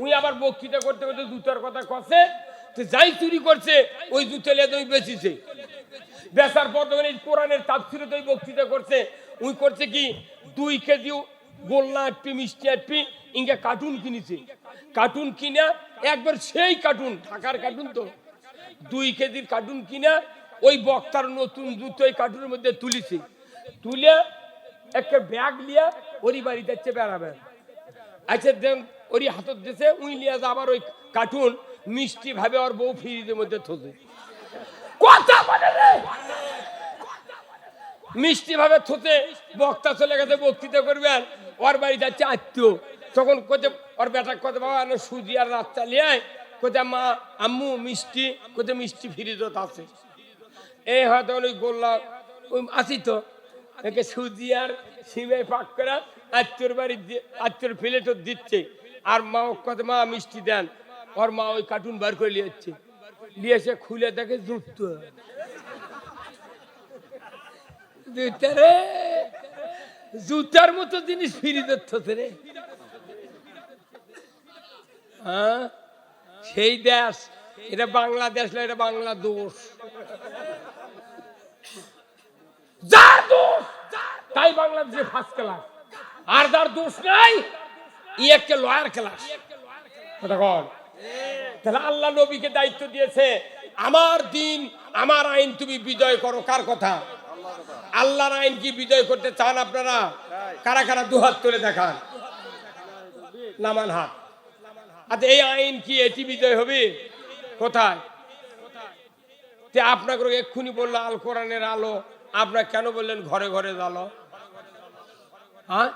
উনি আবার বক্তৃতা করতে করতে জুতার কথা কছে, যাই চুরি করছে ওই জুতা লিয়ে তুমি বেচিছে। বেচার পর তখন এই কোরআনের তাফসীরে তো বক্তৃতা করছে, উনি করছে কি 2 কেজি গোল্লা আটপি মিষ্টি আটপি ইঙ্গা কার্টুন কিনেছে। কার্টুন কিনা একবার সেই কার্টুন, ঢাকার কার্টুন তো, 2 কেজির কার্টুন কিনা ওই বক্তার নতুন জুতো ওই কার্টুনের মধ্যে তুলিছে। তুলে একটা ব্যাগ লিয়া ওরই বাড়ি যাচ্ছে বেড়াবে। আচ্ছা দেন ওরই হাতত দিয়েছে, উই লিয়া আবার ওই কার্টুন মিষ্টি ভাবে ওর বউ ফ্রিজের মধ্যে থোছে। কথা বলে রে, মিষ্টি ভাবে থোতে বক্তা চলে গেছে বক্তৃতা করবেন, ওর বাড়ি যাচ্ছে আত্মীয়। তখন কোথায় ওর বেটা কথা বাবা সুজি আর রাত চালিয়ে কোথায় মা আম্মু মিষ্টি, কোথায় মিষ্টি ফ্রিজত আছে। এই হয়তো ওই গোল্লা ওই আসি তো একে সুজি আর সিমে পাক করা আত্মীয়র বাড়ি আত্মীয়র প্লেটও দিচ্ছে। আর মা কথা মা মিষ্টি দেন, ওর মা ওই কার্টুন বার করে লিয়েছে, নিয়ে এসে খুলে দেখে জুতো। রে জুতার মতো জিনিস ফিরিয়ে দিচ্ছে রে। হ্যাঁ সেই দেশ, এটা বাংলাদেশ না, এটা বাংলাদেশ। যার দোষ তাই বাংলাদেশে ফার্স্ট ক্লাস, আর যার দোষ নাই ই একটা লয়ার ক্লাস। তাহলে আল্লাহ নবীকে দায়িত্ব দিয়েছে, আমার দিন আমার আইন তুমি বিজয় করো। কার কথা? আল্লাহর আইন কি বিজয় করতে চান আপনারা? কারা কারা দুহাত তুলে দেখান, নামান হাত। আচ্ছা এই আইন কি এটি বিজয় হবে? কোথায়? আপনাকে এক্ষুনি বললো আল কোরআনের আলো, আপনারা কেন বললেন ঘরে ঘরে জ্বালো? হ্যাঁ,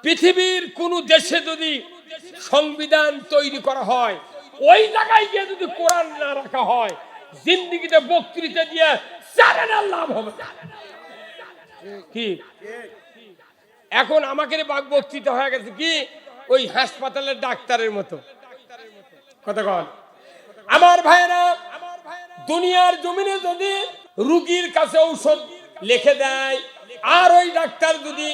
পৃথিবীর কোন দেশে যদি সংবিধান তৈরি করা হয়, ওই জায়গায় গিয়ে যদি কোরআন না রাখা হয়, জিন্দিগিতে বক্তৃতা দিয়ে লাভ হবে কি? এখন আমাকে বক্তৃতা হয়ে গেছে কি ওই হাসপাতালের ডাক্তারের মতো। কথা কন আমার ভাইরা, দুনিয়ার জমিনে যদি রোগীর কাছে ঔষধ লিখে দেয়, আর ওই ডাক্তার যদি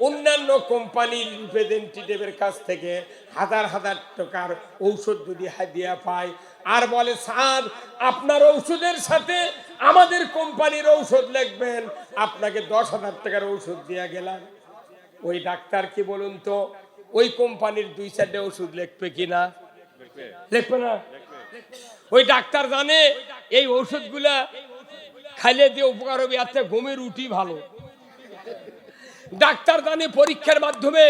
অন্যান্য কোম্পানির রিপ্রেজেন্টেটিভের কাছ থেকে হাজার হাজার টাকার ঔষধ যদি হাদিয়া পায়, আর বলে স্যার আপনার ঔষধের সাথে আমাদের কোম্পানির ঔষধ লিখবেন, আপনাকে 10,000 টাকার ঔষধ দিয়ে গেলাম, ওই ডাক্তার কি বলুন তো ওই কোম্পানির 2-4টা ওষুধ লিখবে কিনা? লিখবে না। ওই ডাক্তার জানে এই ওষুধগুলা খাইলে দিয়ে উপকার হবে, এত ঘুমের রুটি ভালো। ডাক্তার জানে পরীক্ষার মাধ্যমে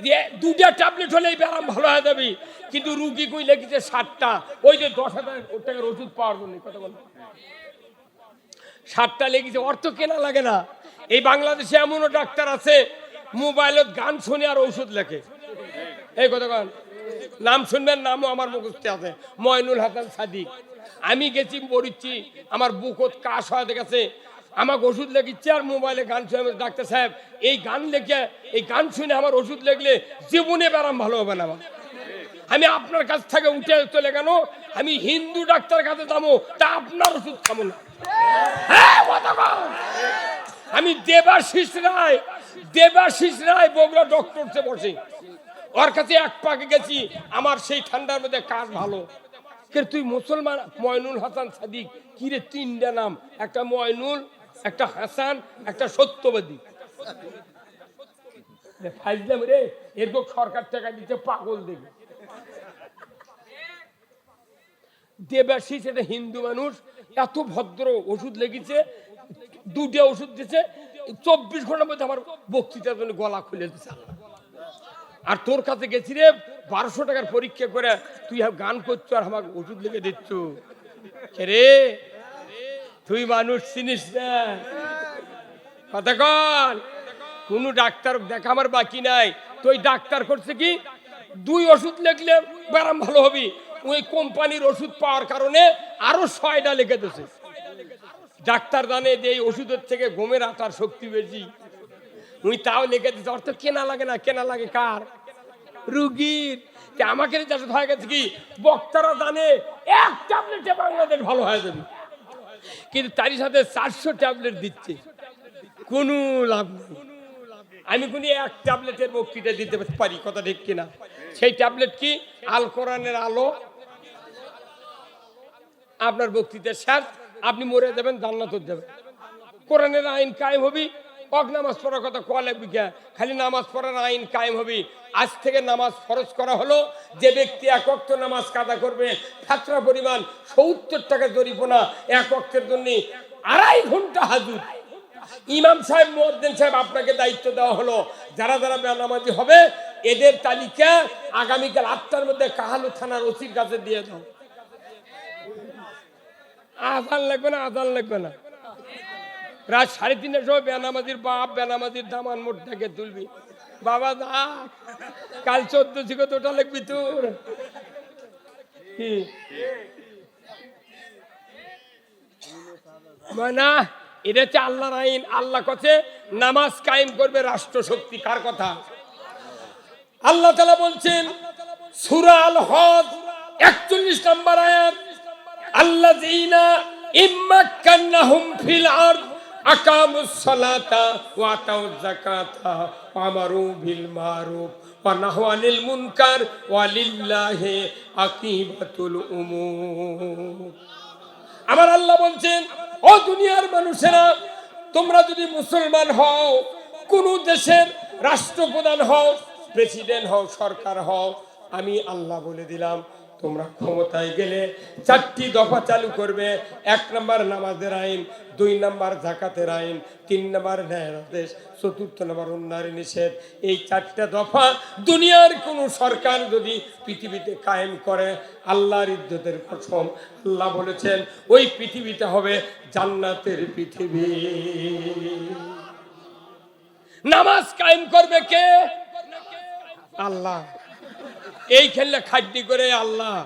যে 2টা ট্যাবলেট হলেই ব্যায়াম ভালো হয়ে যাবে, কিন্তু রুগী কই লিখেছে 7টা, ওই যে 10,000 টাকার ওষুধ পাওয়ার জন্য। কথা বল 7টা লেগেছে, অর্থ কেনা লাগে না। এই বাংলাদেশে এমনও ডাক্তার আছে মোবাইলত গান শুনে আর ঔষধ লেখে। এই কথা গান নাম শুনবেন, নামও আমার মুখস্থ আছে, ময়নুল হাসান সাদিক। আমি গেছি পড়িচ্ছি, আমার বুকত কাশ হয়ে গেছে, আমাকে ওষুধ লেগেছে আর মোবাইলে গান শুনে ডাক্তার সাহেব এই গান লেখে, এই গান শুনে আমার ওষুধ লেগলে জীবনে ব্যারাম ভালো হবে না। আমি আপনার কাছ থেকে উঠে চলে কেন, আমি হিন্দু ডাক্তার কাছে যাবো, তা আপনার ওষুধ খাবো না। আমি দেবাশিস রায় বগুড়া ডক্টরসে বসে, ওর কাছে এক পাকে গেছি, আমার সেই ঠান্ডার মধ্যে কাজ ভালো। তুই মুসলমান? ময়নুল হাসান সাদিক। কিরে 3টা নাম, একটা ময়নুল, একটা হাসান, একটা সত্যবাদী। ফাইজলাম রে, এরকম সরকার টাকা দিতে পাগল দেখে। দেবাশিস এটা হিন্দু মানুষ, এত ভদ্র, ওষুধ লেগেছে, দুটো ওষুধ দিচ্ছে, 24 ঘন্টার মধ্যে আমার বক্তৃতার জন্য গলা খুলে দিচ্ছে। আর তোর কাছে গেছি রে 1200 টাকার পরীক্ষা করে, তুই গান করছো আর আমাকে ওষুধ লিখে দিচ্ছ। রে তুই মানুষ চিনিস না, কথা কন। কোন ডাক্তার দেখা আমার বাকি নাই। তুই ডাক্তার করছে কি 2 ওষুধ লিখলে ব্যারাম ভালো হবি, ওই কোম্পানির ওষুধ পাওয়ার কারণে আরো 6টা লিখে দিচ্ছে। ডাক্তার জানে যে এই ওষুধের থেকে গমের আটার শক্তি বেশি, উনি তাও লিখে দিচ্ছে। অর্থ কেনা লাগে না, কেনা লাগে কার? রুগীর। আমাকে হয়ে গেছে কি বক্তারা জানে 1 ট্যাবলেটে বাংলাদেশ ভালো হয়ে যাবে, কিন্তু তারই সাথে 400 ট্যাবলেট দিচ্ছে, কোনো লাভ নেই। আমি কোন 1 ট্যাবলেটের বক্তৃতা দিতে পারি, কথা ঠিক কিনা? সেই ট্যাবলেট কি? আল কোরআনের আলো। আপনার বক্তৃতা শেষ, আপনি মরে যাবেন, জান্নাত যাবেন। কোরআনের আইন কায়েম হবি, নামাজ পড়ার কথা কলে বিজ্ঞা, খালি নামাজ পড়ার আইন কায়েম হবি। আজ থেকে নামাজ ফরজ করা হলো, যে ব্যক্তি 1 ওয়াক্ত নামাজ কাদা করবে ফাতরা পরিমাণ 70 টাকা জরিমানা, 1 ওয়াক্তের জন্য 2.5 ঘন্টা হাজুর। ইমাম সাহেব, মুয়াজ্জিন সাহেব, আপনাকে দায়িত্ব দেওয়া হলো, যারা যারা বেনামাজি হবে এদের তালিকা আগামীকাল 8টার মধ্যে কাহালু থানার ওসির কাছে দিয়ে দাও। আজান লাগবে না, আজান লাগবে না। রাত 3:30টার সময় বেনামাজির বাপ বেনামাজির দামান মোট থেকে তুলবি, বাবা দা কাল 14 থেকে 2টা লিখবি তোর। কি না, এটা হচ্ছে আল্লাহর আইন। আল্লাহ কাছে নামাজ কায়েম করবে রাষ্ট্র শক্তি। কার কথা? আল্লাহ তাআলা বলছেন সূরা আল হজ 41 নম্বর আয়াত, আল্লাযীনা ইম্মাক্কান্নাহুম ফিল আরদ আকামুস সালাতা ওয়া আতাউয যাকাতা ওয়া আমারু বিল মারুফ ওয়া নাহাউ আনিল মুনকার ওয়া লিল্লাহি আকিবাতুল উমুর। আমার আল্লাহ বলছেন, ও দুনিয়ার মানুষেরা, তোমরা যদি মুসলমান হও, কোন দেশের রাষ্ট্রপ্রধান হও, প্রেসিডেন্ট হও, সরকার হও, আমি আল্লাহ বলে দিলাম, তোমরা ক্ষমতায় গেলে 4টি দফা চালু করবে। 1 নম্বর নামাজের আইন, 2 নম্বর যাকাতের আইন, 3 নম্বর ন্যায়ের আদেশ, 4 নম্বর অন্যায়ের নিষেধ। এই 4টা দফা দুনিয়ার কোন সরকার যদি পৃথিবীতে কায়েম করে, আল্লাহর ইজ্জতের কসম, আল্লাহ বলেছেন ওই পৃথিবীটা হবে জান্নাতের পৃথিবী। নামাজ কায়েম করবে কে? আল্লাহ। এই খেললে খাদ্যি করে আল্লাহ।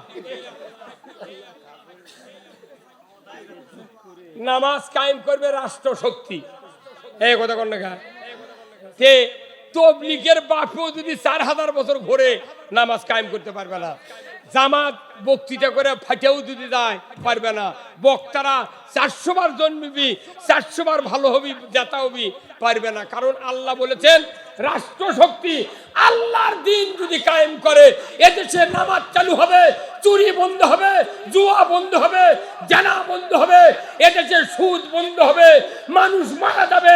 নামাজ কায়েম করবে রাষ্ট্র শক্তি। এই কথা কোন দেখা কে? তবলিগের বাপও যদি 4000 বছর ঘুরে নামাজ কায়েম করতে পারবে না। জামাত বক্তৃতা করে ফাটেও যদি যায় পারবে না। বক্তারা 400 বার জন্মিবি, 400 বার ভালো হবি, জেতা হবি, পারবে না। কারণ আল্লাহ বলেছেন রাষ্ট্র শক্তি আল্লাহর দিন যদি কায়েম করে, এদেশে নামাজ চালু হবে, চুরি বন্ধ হবে, জুয়া বন্ধ হবে, জানা বন্ধ হবে, এদেশে সুদ বন্ধ হবে, মানুষ মারা যাবে,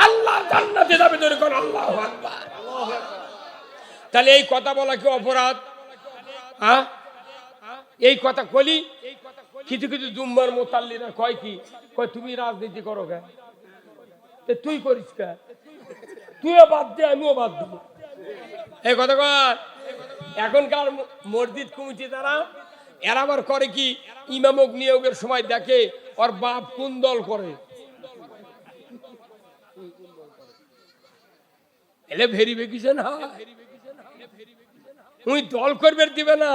আল্লাহর জান্নাতে যাবে। যখন আল্লাহু আকবার। তাহলে এই কথা বলা কি অপরাধ? হ্যাঁ, এই কথা বলি। কিছু কিছু জুম্মার মোতাল্লিরা কয় কি, কয় তুমি রাজনীতি করো কে? তুই করিস কে? তুইও বাদ দে, আমিও বাদ দেবো। এই কথা কয়। এখনকার মসজিদ কমিটি দ্বারা এরা আবার করে কি, ইমামক নিয়োগের সময় দেখে ওর বাপ কোন দল করে, এলে ভেরিফিকেশন হয়। উনি দল করবে দিবে না,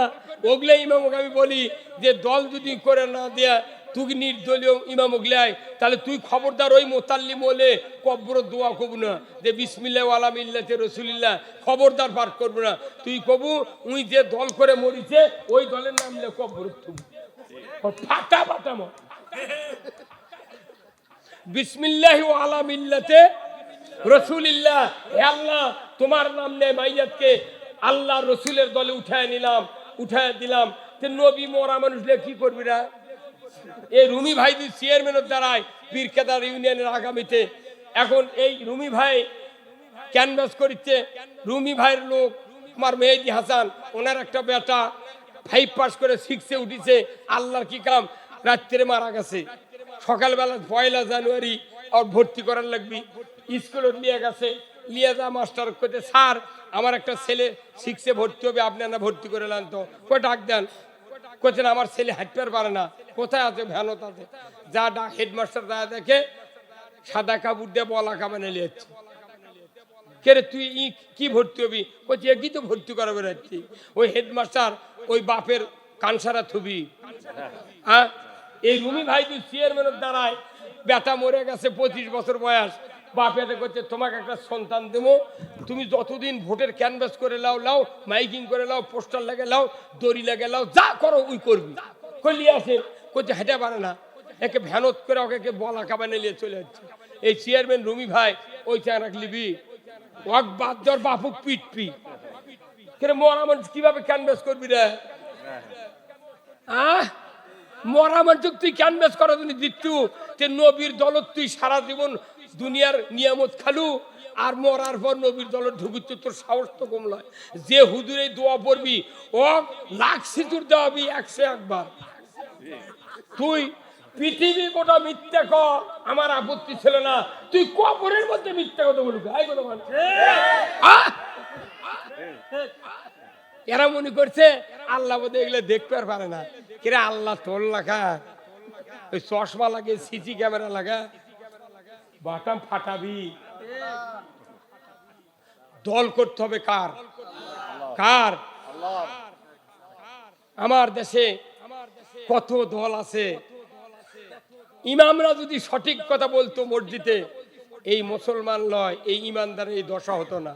ওগলে ইমামক আমি বলি যে দল যদি করে না দেয়া, তুই নির্দলীয় ইমামক লাই, তাহলে তুই খবরদার ওই মোতাল্লিম বলে কবর দোয়া কবু না যে বিসমিল্লাহ ওয়ালা মিল্লাতে রাসূলিল্লাহ, খবরদার পাঠ করবো না। তুই কবু উই যে দল করে মরিছে ওই দলের নাম লে কবর তুমি ফাটা ফাটা মত বিসমিল্লাহ ওয়ালা মিল্লাতে রাসূলিল্লাহ। হে আল্লাহ, তোমার নাম নে মাইয়াতকে আল্লাহ রসুলের দলে উঠায় নিলাম, উঠায় দিলাম। নবী মরা মানুষ কি করবি না? এই রুমি ভাই চেয়ারম্যানের দ্বারাই পীরকেদার ইউনিয়নের আগামীতে এখন এই রুমি ভাই ক্যানভাস করছে, রুমি ভাইয়ের লোক আমার মেহেদি হাসান, ওনার একটা বেটা 5 পাস করে 6-এ উঠেছে, আল্লাহর কি কাম, রাত্রে মারা গেছে। সকালবেলা 1 জানুয়ারি আর ভর্তি করার লাগবি, স্কুলে নিয়ে গেছে, নিয়ে যা মাস্টার করতে, স্যার আমার একটা ছেলে 6-এ ভর্তি হবে, আপনি না ভর্তি করে নেন তো, কই ডাক দেন। কোথায় আমার ছেলে হাঁটতে পারে না, কোথায় আছে, ভ্যানত আছে। যা ডাক, হেডমাস্টার যা দেখে সাদা কাপড় দিয়ে বলা কামানে নিয়েছে। কে রে তুই কি ভর্তি হবি? বলছি কি তো ভর্তি করাবে রাখছি। ওই হেডমাস্টার ওই বাপের কানসারা থুবি। হ্যাঁ, এই রুমি ভাই তুই চেয়ারম্যানের দ্বারায়, বেটা মরে গেছে 25 বছর বয়স, বাপেতে করছে তোমাকে একটা সন্তান দেবো, তুমি যতদিন ভোটের ক্যানভাস করে লাও, মাইকিং করে লাও, পোস্টার লাগে লাও, দড়ি লাগে লাও, যা করো ওই করবি। করলি আসে করছে হেঁটে পারে না, একে ভ্যানত করে ওকে বলা কাবানে নিয়ে চলে যাচ্ছে। এই চেয়ারম্যান রুমি ভাই ওই চা রাখলিবি, ওয়াক বাদ দর বাপুক পিটপি কেন মরা মানুষ কিভাবে ক্যানভাস করবি রে? মরা মানুষ তুই ক্যানভাস করার জন্য দিচ্ছু, নবীর দলত তুই সারা জীবন দুনিয়ার নিয়ামত খালু, আর মরার পর নবীর দলত ঢুকুচ্ছ, তোর সাহস তো কম নয়। যে হুজুরে দোয়া পড়বি ও লাখ সিঁদুর দেওয়াবি 101 বার। তুই পৃথিবী গোটা মিথ্যা কর, আমার আপত্তি ছিল না, তুই কবরের মধ্যে মিথ্যা কথা বলবি। এরা মনে করছে আল্লাহ বোধ এগুলো দেখতে আর পারে না। কিরে আল্লাহ তোর লাগা, ওই চশমা লাগে, সিসি ক্যামেরা লাগা, বাটাম ফাটাবি। দল করতে হবে কার? কার? আমার দেশে কত দল আছে। ইমামরা যদি সঠিক কথা বলতো মসজিদে, এই মুসলমান লয়, এই ইমানদারের এই দশা হতো না।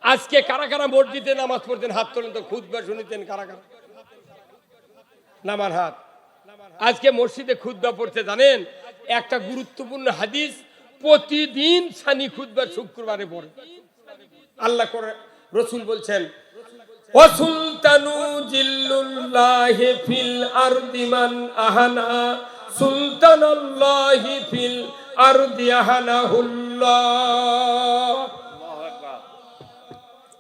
আজকে কারা কারা মসজিদে নামাজ পড়তেন? হাত তোলেন তো। খুতবা শুনেছেন কারা কারা? নামার হাত। আজকে মসজিদে খুতবা পড়তে জানেন? একটা গুরুত্বপূর্ণ হাদিস প্রতিদিন সানি খুতবা শুক্রবারে পড়ে। আল্লাহ করে রসুল বলছেন, ওয়াসুলতানু জিল্লুল্লাহি ফিল আরদি মান আহানা সুলতানাল্লাহি ফিল আরদি আহানাহুল্লাহ।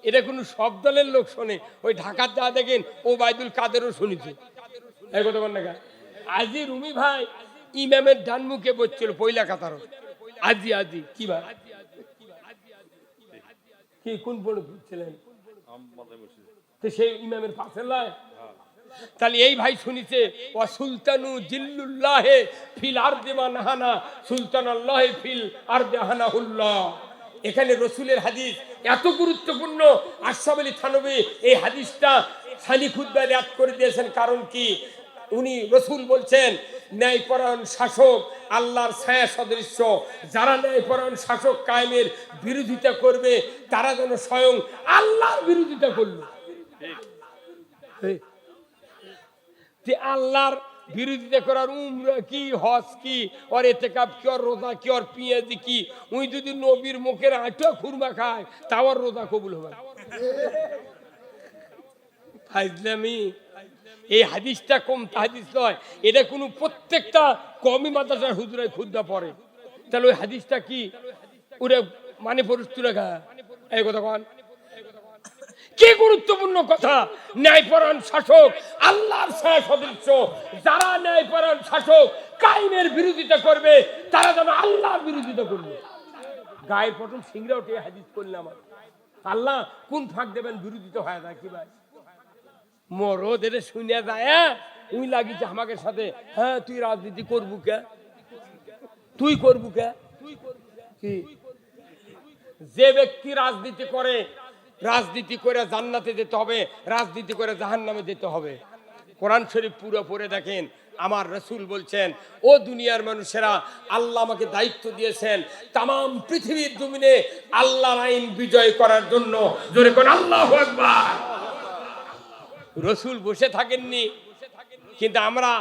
এটা কোন সব দলের লোক শোনে? ওই ঢাকার যা দেখেন ও বাইদুল কাদেরও শুনেছে। এই কথা বল না। আজি রুমি ভাই ইমামের ডান মুখে বসছিল পয়লা কাতার। আজি কি ভাই কি কোন পড়ে ছিলেন? সেই ইমামের পাশে লয়। তাহলে এই ভাই শুনিছে ওয়া সুলতানু জিল্লুল্লাহি ফিল আরদি মান আহানা সুলতানাল্লাহি ফিল আরদি আহানাহুল্লাহ। এখানে রসুলের হাদিস এত গুরুত্বপূর্ণ। আশরাফ আলী থানভী এই হাদিসটা সানি খুতবায় রিয়াদ করে দিয়েছেন। কারণ কি? উনি রসুল বলছেন ন্যায়পরায়ণ শাসক আল্লাহর ছায়া সদৃশ্য। যারা ন্যায়পরায়ণ শাসক কায়েমের বিরোধিতা করবে তারা যেন স্বয়ং আল্লাহর বিরোধিতা করলো। আল্লাহর বিরোধিতা করার উমরা কি, হজ কি, ওর ইতিকাফ কি, ওর রোজা কি, ওর পিয়াজি কি? উনি যদি নবীর মুখের আটা খুরমা খায় তাও আর রোজা কবুল হবে। ফাইজলামি। এই হাদিসটা কম হাদিস নয়, এটা কোনো প্রত্যেকটা কমি মাদ্রাসার হুজুরাই খুদ্া পড়ে। তাহলে ওই হাদিসটা কি ওরে মানে পরিস্থিতি রেখা? এই কথা কন কি গুরুত্বপূর্ণ কথা। ন্যায়পরায়ণ শাসক আল্লাহর ছায়া সদৃশ্য। যারা ন্যায়পরায়ণ শাসক কায়েমের বিরোধিতা করবে তারা যেন আল্লাহর বিরোধিতা করবে। গায়ের প্রথম সিংড়া উঠে হাদিস করলাম। আল্লাহ কোন ফাঁক দেবেন? বিরোধিতা হয় না কি ভাই? মরদ এটা শুনে যায় উই লাগিছে আমাকে সাথে। হ্যাঁ তুই রাজনীতি করবু কে? তুই করবু কে? কি যে ব্যক্তি রাজনীতি করে, রাজনীতি করে জান্নাতে যেতে হবে, রাজনীতি করে জাহান্নামে যেতে হবে। কোরআন শরীফ পুরো পড়ে দেখেন। আমার রাসূল বলছেন, ও দুনিয়ার মানুষেরা, আল্লাহ আমাকে দায়িত্ব দিয়েছেন তামাম পৃথিবীর জমিনে আল্লাহর আইন বিজয় করার জন্য। জোরে কোন আল্লাহু আকবার। রাসূল বসে থাকেননি, কিন্তু আমরা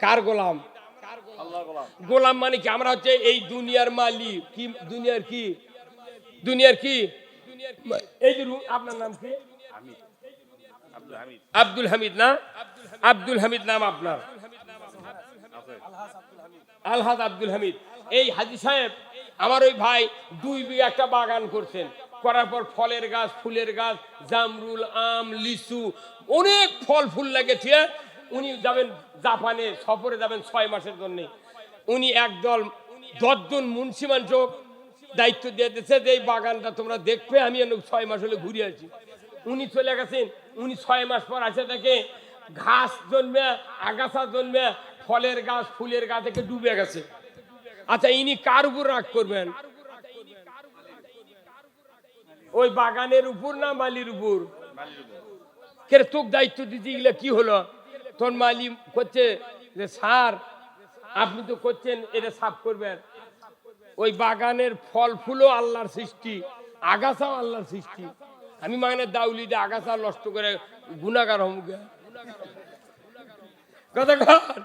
কার গোলাম? গোলাম মানে কি? আমরা হচ্ছে এই দুনিয়ার মালিক। কি দুনিয়ার কি? দুনিয়ার কি? এই যে আপনার নাম কি? আব্দুল হামিদ না? আব্দুল হামিদ নাম আপনার? আলহাজ আব্দুল হামিদ। এই হাজী সাহেব আমার ওই ভাই 2 বিঘা একটা বাগান করছেন, করার পর ফলের গাছ, ফুলের গাছ, জামরুল, আম, লিচু, অনেক ফল ফুল লাগেছে। উনি যাবেন জাপানে সফরে, যাবেন 6 মাসের জন্য। উনি একদল 10 জন মুন্সিমান যোগ দায়িত্ব দিয়ে দিয়েছে যে এই বাগানটা তোমরা দেখবে, আমি 6 মাস হলে ঘুরে আসি। উনি চলে গেছেন। উনি 6 মাস পর আসে দেখে ঘাস জন্মে, আগাছা জন্মে, ফলের গাছ, ফুলের গাছ থেকে ডুবে গেছে। আচ্ছা, ইনি কার উপর রাগ করবেন? ওই বাগানের উপর না মালির উপর? কে তোকে দায়িত্ব দিতে গেলে কি হলো? তোর মালি করছে যে স্যার আপনি তো করছেন এটা সাফ করবেন। ওই বাগানের ফল ফুলও আল্লাহর সৃষ্টি, আগাছাও আল্লাহর সৃষ্টি। আমি মানে দাউলি দিয়ে আগাছা নষ্ট করে গুনাহগার হমুকে কথা কর।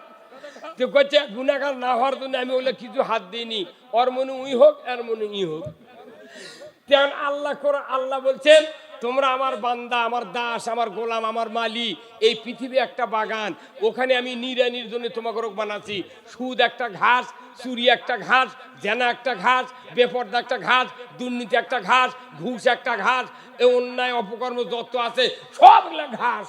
তো করছে গুনাহগার না হওয়ার জন্য আমি ওগুলো কিছু হাত দিইনি, ওর মনে উই হোক এর মনে ই হোক। তেমন আল্লাহ করে আল্লাহ বলছেন তোমরা আমার বান্দা, আমার দাস, আমার গোলাম, আমার মালি। এই পৃথিবী একটা বাগান, ওখানে আমি নিরানির জন্য তোমাকে রোগ বানাচ্ছি। সুদ একটা ঘাস, চুরি একটা ঘাস, জেনা একটা ঘাস, বেপর্দা একটা ঘাস, দুর্নীতি একটা ঘাস, ঘুষ একটা ঘাস, এই অন্যায় অপকর্ম যত আছে সবগুলা ঘাস।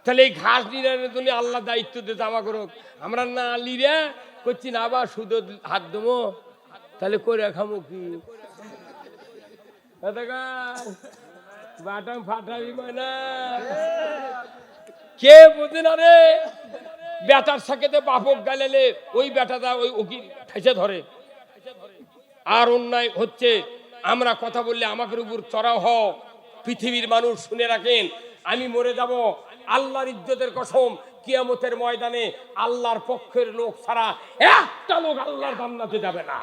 তাহলে এই ঘাস নিরানের জন্য আল্লাহ দায়িত্ব দিতে আমাকে রোগ। আমরা না লিরে করছি না, আবার সুদ হাত দেবো, তাহলে করে খামো কি? বাটাম ফাটাবি না, কে বোঝে না রে? বেটার সাথে বাপক গালেলে ওই বেটাটা ওই উকিল ঠেসে ধরে। আর অন্যায় হচ্ছে, আমরা কথা বললে আমাদের উপর চড়াও হও। পৃথিবীর মানুষ শুনে রাখেন, আমি মরে যাব, আল্লাহর ইজ্জতের কসম, কিয়ামতের ময়দানে আল্লাহর পক্ষের লোক ছাড়া একটা লোক আল্লাহর জান্নাতে যাবে না।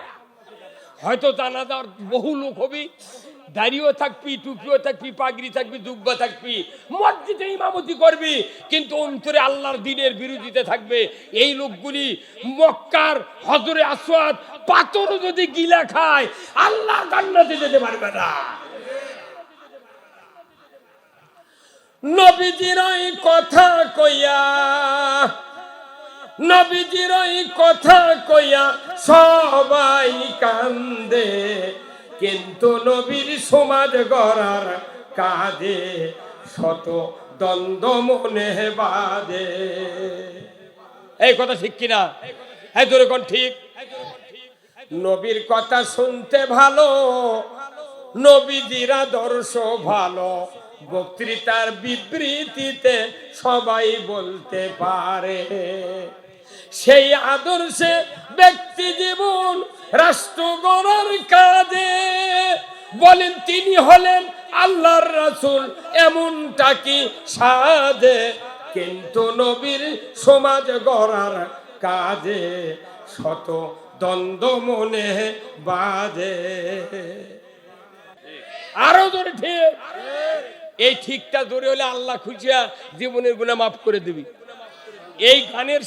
হয়তো জানাজার বহু লোক হবি, দাড়িও থাকবি, টুপিও থাকবি, পাগড়ি থাকবি, জুব্বা থাকবি, মসজিদে ইমামতি করবি, কিন্তু অন্তরে আল্লাহর দ্বীনের বিরোধিতা থাকবে। এই লোকগুলি মক্কার হজরে আসওয়াদ পাথর যদি গিলা খায় আল্লাহ জান্নাতে যেতে পারবে না। নবীজির ওই কথা কইয়া, নবীজির ওই কথা কইয়া সবাই কান্দে, কিন্তু নবীর সমাজ গড়ার কাজে শত দ্বন্দ্ব মনে বাঁধে। এই কথা ঠিক কিনা? এই জোরে কোন ঠিক? নবীর কথা শুনতে ভালো, নবীজির আদর্শ ভালো, বক্তৃতার বিবৃতিতে সবাই বলতে পারে। সেই আদর্শে ব্যক্তি জীবন রাষ্ট্র গড়ার কাজে বলেন তিনি হলেন আল্লাহর রাসূল, এমনটা কি সাজে? কিন্তু নবীর সমাজ গড়ার কাজে শত দ্বন্দ্ব মনে বাজে। আরো জোরে ঠিক। এই ঠিকটা জোরে হলে আল্লাহ খুশিয়া জীবনের গুনাহ মাফ করে দিবি। এই গানের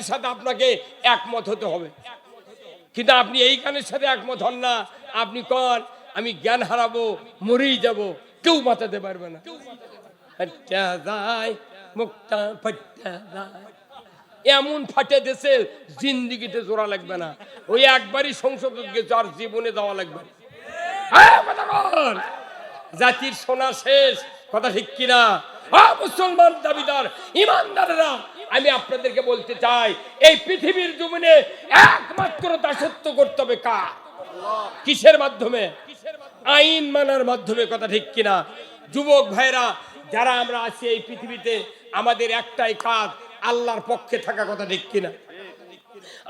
সাথে আপনাকে একমত হতে হবে, কিন্তু আপনি এই গানের সাথে একমত হন না, আপনি কন আমি জ্ঞান হারাবো, মরেই যাব, কেউ বাঁচাতে পারবে না। এমন ফাটে দেশে জিন্দিগিতে জোড়া লাগবে না, ওই একবারই সংসদ গেছে আর জীবনে যাওয়া লাগবে না। জাতির সোনা শেষ, কথা ঠিক কিনা? মুসলমান দাবিদার ইমানদাররা, আমি আপনাদেরকে বলতে চাই, এই পৃথিবীর জমিনে একমাত্র দাসত্ব করতে হবে কার? কিসের মাধ্যমে? আইন মানার মাধ্যমে, কথা ঠিক কিনা? যুবক ভাইরা যারা আমরা আছি এই পৃথিবীতে, আমাদের একটাই কাজ, আল্লাহর পক্ষে থাকা, কথা ঠিক কিনা?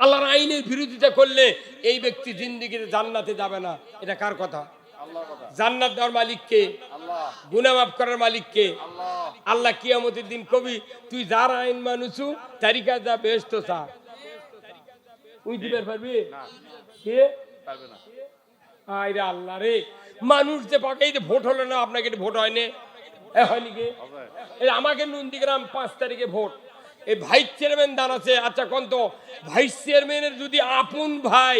আল্লাহর আইনের বিরোধিতা করলে এই ব্যক্তি জিন্দেগিতে জান্নাতে যাবে না। এটা কার কথা? জান্নাত দেওয়ার মালিক কে? গুনাহ মাফ করার মালিক কে? আল্লাহ কিয়ামতের দিন কবি তুই যার আইন মানুষু তারিকা যা বেহেশত চা, তুই দিতে পারবি কে? পারবে না। আরে আল্লাহ রে, মানুষ যে পাকে এই যে ভোট হলো না, আপনাকে ভোট হয়নি, হয়নি কে? আমাকে নন্দীগ্রাম 5 তারিখে ভোট, এই ভাইস চেয়ারম্যান দাঁড়াচ্ছে। আচ্ছা কোন তো ভাইস চেয়ারম্যানের যদি আপন ভাই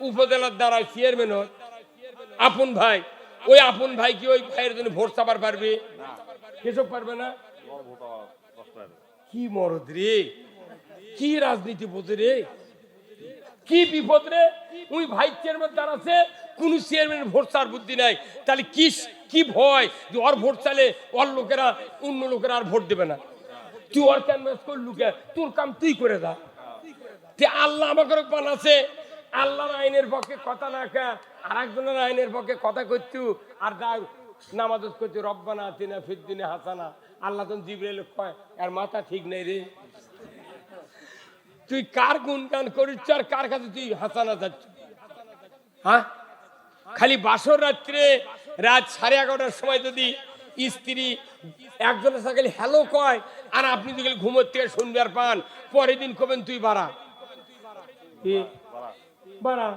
উপজেলার দ্বারায় চেয়ারম্যান হয়, আপন ভাই, ওই আপন ভাই কি ওই ভাইয়ের জন্য ভোট চাবার পারবে? কেসব পারবে না। কি মরদ রে, কি রাজনীতি বোঝে রে, কি বিপদ রে। ওই ভাইস চেয়ারম্যান যারা আছে কোন চেয়ারম্যানের ভোট চার বুদ্ধি নাই, তাহলে কি ভয় যে ওর ভোট চালে ওর লোকেরা অন্য লোকেরা আর ভোট দেবে না? তুই ওর ক্যানভাস করলু কে? তোর কাম তুই করে দা। আল্লাহ আমাকে বানাচ্ছে, আল্লাহর আইনের পক্ষে কথা না কা আর একজনের আইনের পক্ষে কথা করছু আর যা নামাজ করছু রব্বানা আতিনা ফিদ্দিনে হাসানা। আল্লাহ তো জিবরাইল কয় আর মাথা ঠিক নেই রে, তুই কার গুণগান করিস আর কার কাছে তুই হাসানা যাচ্ছ? হ্যাঁ, খালি বাসর রাত্রে রাত 11:30টার সময় যদি স্ত্রী একজনের সাথে হ্যালো কয় আর আপনি যদি ঘুমোর থেকে শুনবে আর পান, পরের দিন কবেন তুই বাড়া বাড়া,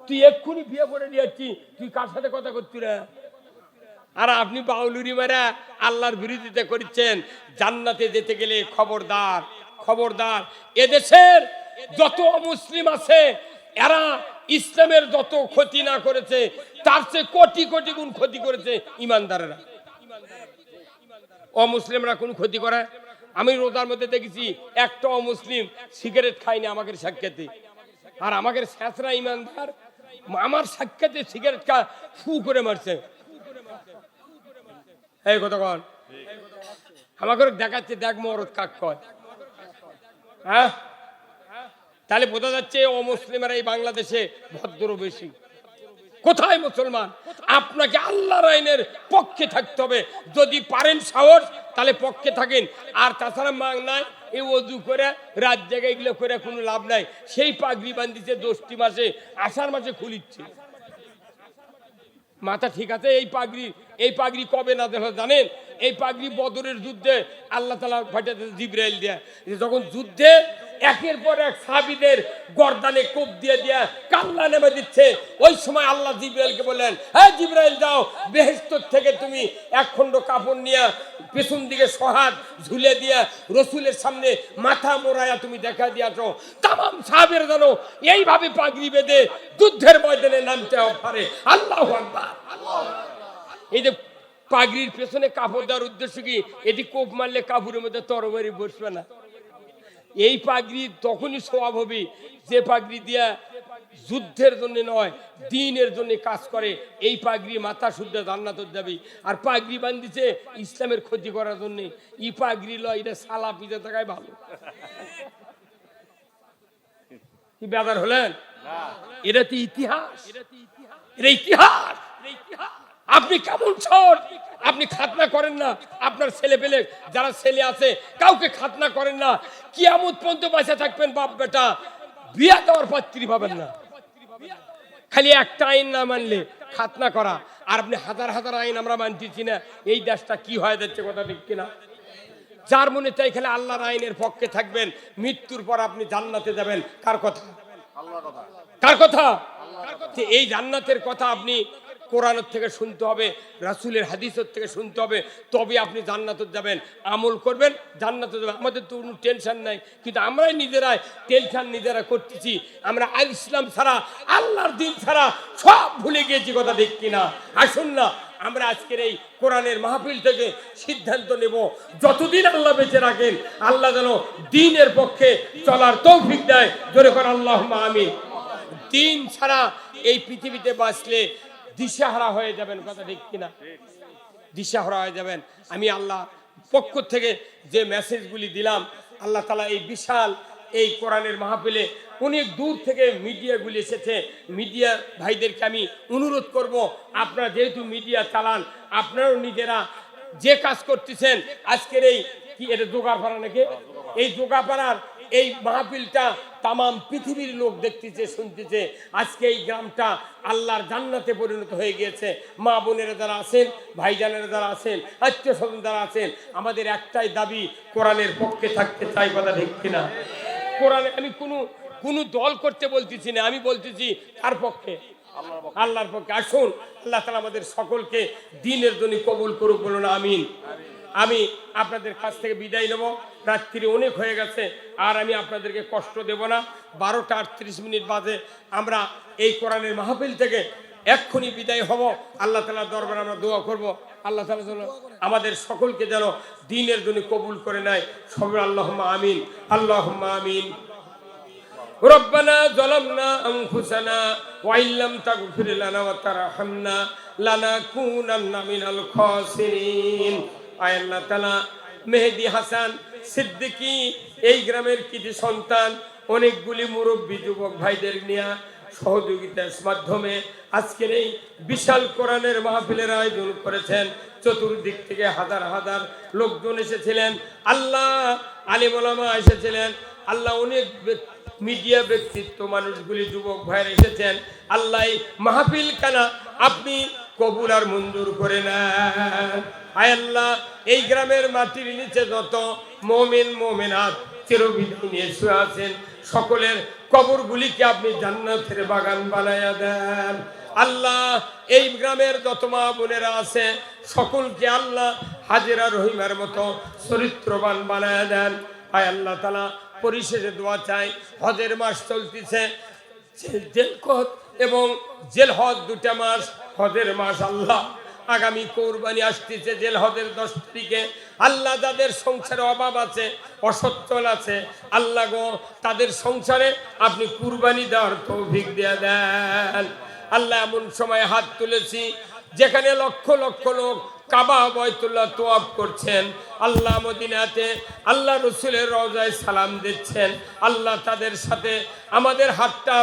তুই এক্ষুনি বিয়ে করে দিয়েছি, তুই কার সাথে কথা করছি রে? আর আপনি বাউলুরি মারা আল্লাহর বিরোধিতা করছেন। জান্নাতে যেতে গেলে খবরদার খবরদার, এদেশের যত মুসলিম আছে এরা ইসলামের যত ক্ষতি না করেছে তার চেয়ে কোটি কোটি গুণ ক্ষতি করেছে ইমানদারেরা। অমুসলিমরা কোন ক্ষতি করে? আমি রোজার মধ্যে দেখেছি একটা অমুসলিম সিগারেট খায়নি আমাদের সাক্ষাতে, আর আমাদের শেষরা ইমানদার আমার সাক্ষাতে সিগারেট খা ফু করে মারছে। এই কথা কন আমাকে দেখাচ্ছে, দেখ মরদ কাক কয়। হ্যাঁ, তাহলে বোঝা যাচ্ছে অমুসলিমেরা এই বাংলাদেশে ভদ্র বেশি। কোথায় মুসলমান? আপনাকে আল্লাহর আইনের পক্ষে থাকতে হবে, যদি পারেন সাহস তাহলে পক্ষে থাকেন, আর তাছাড়া মাং নাই এই অজু করে রাত জায়গায় এগুলো করে কোনো লাভ নাই। সেই পাগড়ি বান্ধিছে জ্যৈষ্ঠ মাসে, আষাঢ় মাসে খুলিচ্ছে মাথা, ঠিক আছে? এই পাগড়ি কবে না দেখা জানেন? এই পাগড়ি বদরের যুদ্ধে আল্লাহ তাআলা পাঠাতে জিবরাইল দেয়া, যখন যুদ্ধে একের পর এক সাহাবীদের গর্দানে কোপ দিয়ে দিয়া কাল্লা নেমে দিচ্ছে, ওই সময় আল্লাহ জিবরাইলকে বললেন, হ্যাঁ জিবরাইল যাও, বেহেশত থেকে তুমি এক খণ্ড কাপড় নিয়ে পেছন দিকে সহাত ঝুলে দিয়া রসুলের সামনে মাথা মোড়ায়া তুমি দেখা দিয়াছ। তামাম সাহাবের জানো এইভাবে পাগড়ি বেঁধে যুদ্ধের ময়দানে নামতে পারে। আল্লাহু আকবার। এই যে পাগড়ির পেছনে কাপড় দেওয়ার উদ্দেশ্য কি? এটি কোপ মারলে কাপড়ের মধ্যে তরবারি বসবে না। এই পাগড়ি তখনই সওয়াব হবে যে পাগড়ি দিয়া যুদ্ধের জন্য নয় দ্বীনের জন্য কাজ করে। এই পাগড়ি মাথা শুদ্ধ জান্নাতে যাবে। আর পাগড়ি বান্ধিছে ইসলামের ক্ষতি করার জন্য। ই পাগড়ি লয়, এটা সালা পিজা থাকায় ভালো। কি ব্যাপার হলেন? এটা তো ইতিহাস, এটা ইতিহাস। আপনি কেমন ছোট, আপনি খাতনা করেন না, আপনার ছেলে পেলে যারা ছেলে আছে কাউকে খাতনা করেন না, কিয়ামত পর্যন্ত বাঁচা থাকবেন বাপ বেটা, বিয়া দেওয়ার পাত্রী পাবেন না। খালি একটা আইন না মানলে খাতনা করা, আর আপনি হাজার হাজার আইন আমরা মানতেছি না, এই দেশটা কি হয়ে যাচ্ছে কথা ঠিক কিনা? যার মনে চাই খেলে আল্লাহর আইনের পক্ষে থাকবেন, মৃত্যুর পর আপনি জান্নাতে যাবেন। কার কথা? কার কথা? এই জান্নাতের কথা আপনি কোরআনের থেকে শুনতে হবে, রাসূলের হাদিসের থেকে শুনতে হবে, তবে আপনি জান্নাতে যাবেন। আমল করবেন, জান্নাতে যাবেন। আমাদের তো কোনো টেনশন নাই, কিন্তু আমরাই নিজেরাই টেনশন নিজেরা করতেছি। আমরা আল ইসলাম ছাড়া, আল্লাহর দিন ছাড়া সব ভুলে গিয়েছি কথা ঠিক কিনা? আসুন না আমরা আজকের এই কোরআনের মাহফিল থেকে সিদ্ধান্ত নেব, যতদিন আল্লাহ বেঁচে রাখেন আল্লাহ যেন দ্বীনের পক্ষে চলার তৌফিক দেয়। জোরে করে আল্লাহুম্মা আমিন। দ্বীন ছাড়া এই পৃথিবীতে বাঁচলে দিশাহারা হয়ে যাবেন কথা ঠিক কিনা? দিশাহারা হয়ে যাবেন। আমি আল্লাহ পক্ষ থেকে যে মেসেজগুলি দিলাম, আল্লাহ তাআলা এই বিশাল এই কোরআনের মাহফিলে অনেক দূর থেকে মিডিয়াগুলি এসেছে, মিডিয়া ভাইদেরকে আমি অনুরোধ করব, আপনারা যেহেতু মিডিয়া চালান, আপনারাও নিজেরা যে কাজ করতেছেন, আজকের এই কি এটা জোগাড়পাড়া নাকি, এই জোগাড়পাড়ার এই মাহফিলটা তামাম পৃথিবীর লোক দেখতেছে, শুনতেছে। আজকে এই গ্রামটা আল্লাহর জান্নাতে পরিণত হয়ে গিয়েছে। মা বোনেরা যারা আছেন, ভাইজানেরা যারা আছেন, আত্মীয় স্বজন যারা আছেন, আমাদের একটাই দাবি, কোরআনের পক্ষে থাকতে চাই কথা ঠিক কিনা? কোরআনে আমি কোনো দল করতে বলতেছি না, আমি বলতেছি কার পক্ষে? আল্লাহর পক্ষে। আসুন আল্লাহ তাআলা আমাদের সকলকে দ্বীনের জন্য কবুল করুক, বলুন আমিন। আমি আপনাদের কাছ থেকে বিদায় নেব, রাত্রি অনেক হয়ে গেছে, আর আমি আপনাদেরকে কষ্ট দেব না। 12টা 38 বাজে আমরা এই কোরআনের মাহফিল থেকে এক্ষুনি বিদায় হব। আল্লাহ তাআলার দরবারে আমরা দোয়া করব, আল্লাহ তাআলা যেন আমাদের সকলকে যেন দ্বীনের জন্য কবুল করে নেয়। সবাই আল্লাহুম্মা আমিন, আল্লাহুম্মা আমিন। রব্বানা যালামনা আনফুসানা ওয়া ইল্লাম তাগফির লানা ওয়া তারহামনা লানাকুনান্না মিনাল খাসিরিন। আয় আল্লাহ তাআলা, মেহেদী হাসান সিদ্দিকী এই গ্রামের কৃতি সন্তান, অনেকগুলি মুরব্বী যুবক ভাইদের নিয়ে সহযোগিতার মাধ্যমে আজকের এই বিশাল কোরআনের মাহফিলের আয়োজন করেছেন। চতুর্দিক থেকে হাজার হাজার লোকজন এসেছিলেন, আল্লাহ আলেম ওলামা এসেছিলেন, আল্লাহ অনেক মিডিয়া ব্যক্তিত্ব মানুষগুলি যুবক ভাইয়ের এসেছেন। আল্লাহ মাহফিল কানা আপনি কবুল আর মঞ্জুর করে নেন। আয় আল্লাহ, এই গ্রামের মাটির নিচে যত মুমিন মুমিনাত চিরবিদায় নিয়ে শুয়ে আছেন, সকলের কবরগুলিকে আপনি জান্নাতের বাগান বানায়া দেন। আল্লাহ, এই গ্রামের যত মা বোনেরা আছে সকলকে আল্লাহ হাজেরা রহিমার মতো চরিত্রবান বানায়া দেন। আয় আল্লাহ তাআলা, পরিশেষে দোয়া চাই, হজের মাস চলতেছে, জেলকত এবং জেলহজ দুটা মাস, হজের মাস। আল্লাহ, আগামী কোরবানি আসতেছে জেল হজের 10 তারিখে। আল্লাহ, যাদের সংসারে অভাব আছে, অসচ্ছল আছে, আল্লাহ গো তাদের সংসারে আপনি কুরবানি দেওয়ার তৌফিক দিয়ে দেন। আল্লাহ, এমন সময় হাত তুলেছি যেখানে লক্ষ লক্ষ লোক কাবা বাইতুল্লাহ তোয়াফ করছেন, আল্লাহ মদিনাতে আল্লাহ রসুলের রওজায় সালাম দিচ্ছেন। আল্লাহ, তাদের সাথে আমাদের হাতটা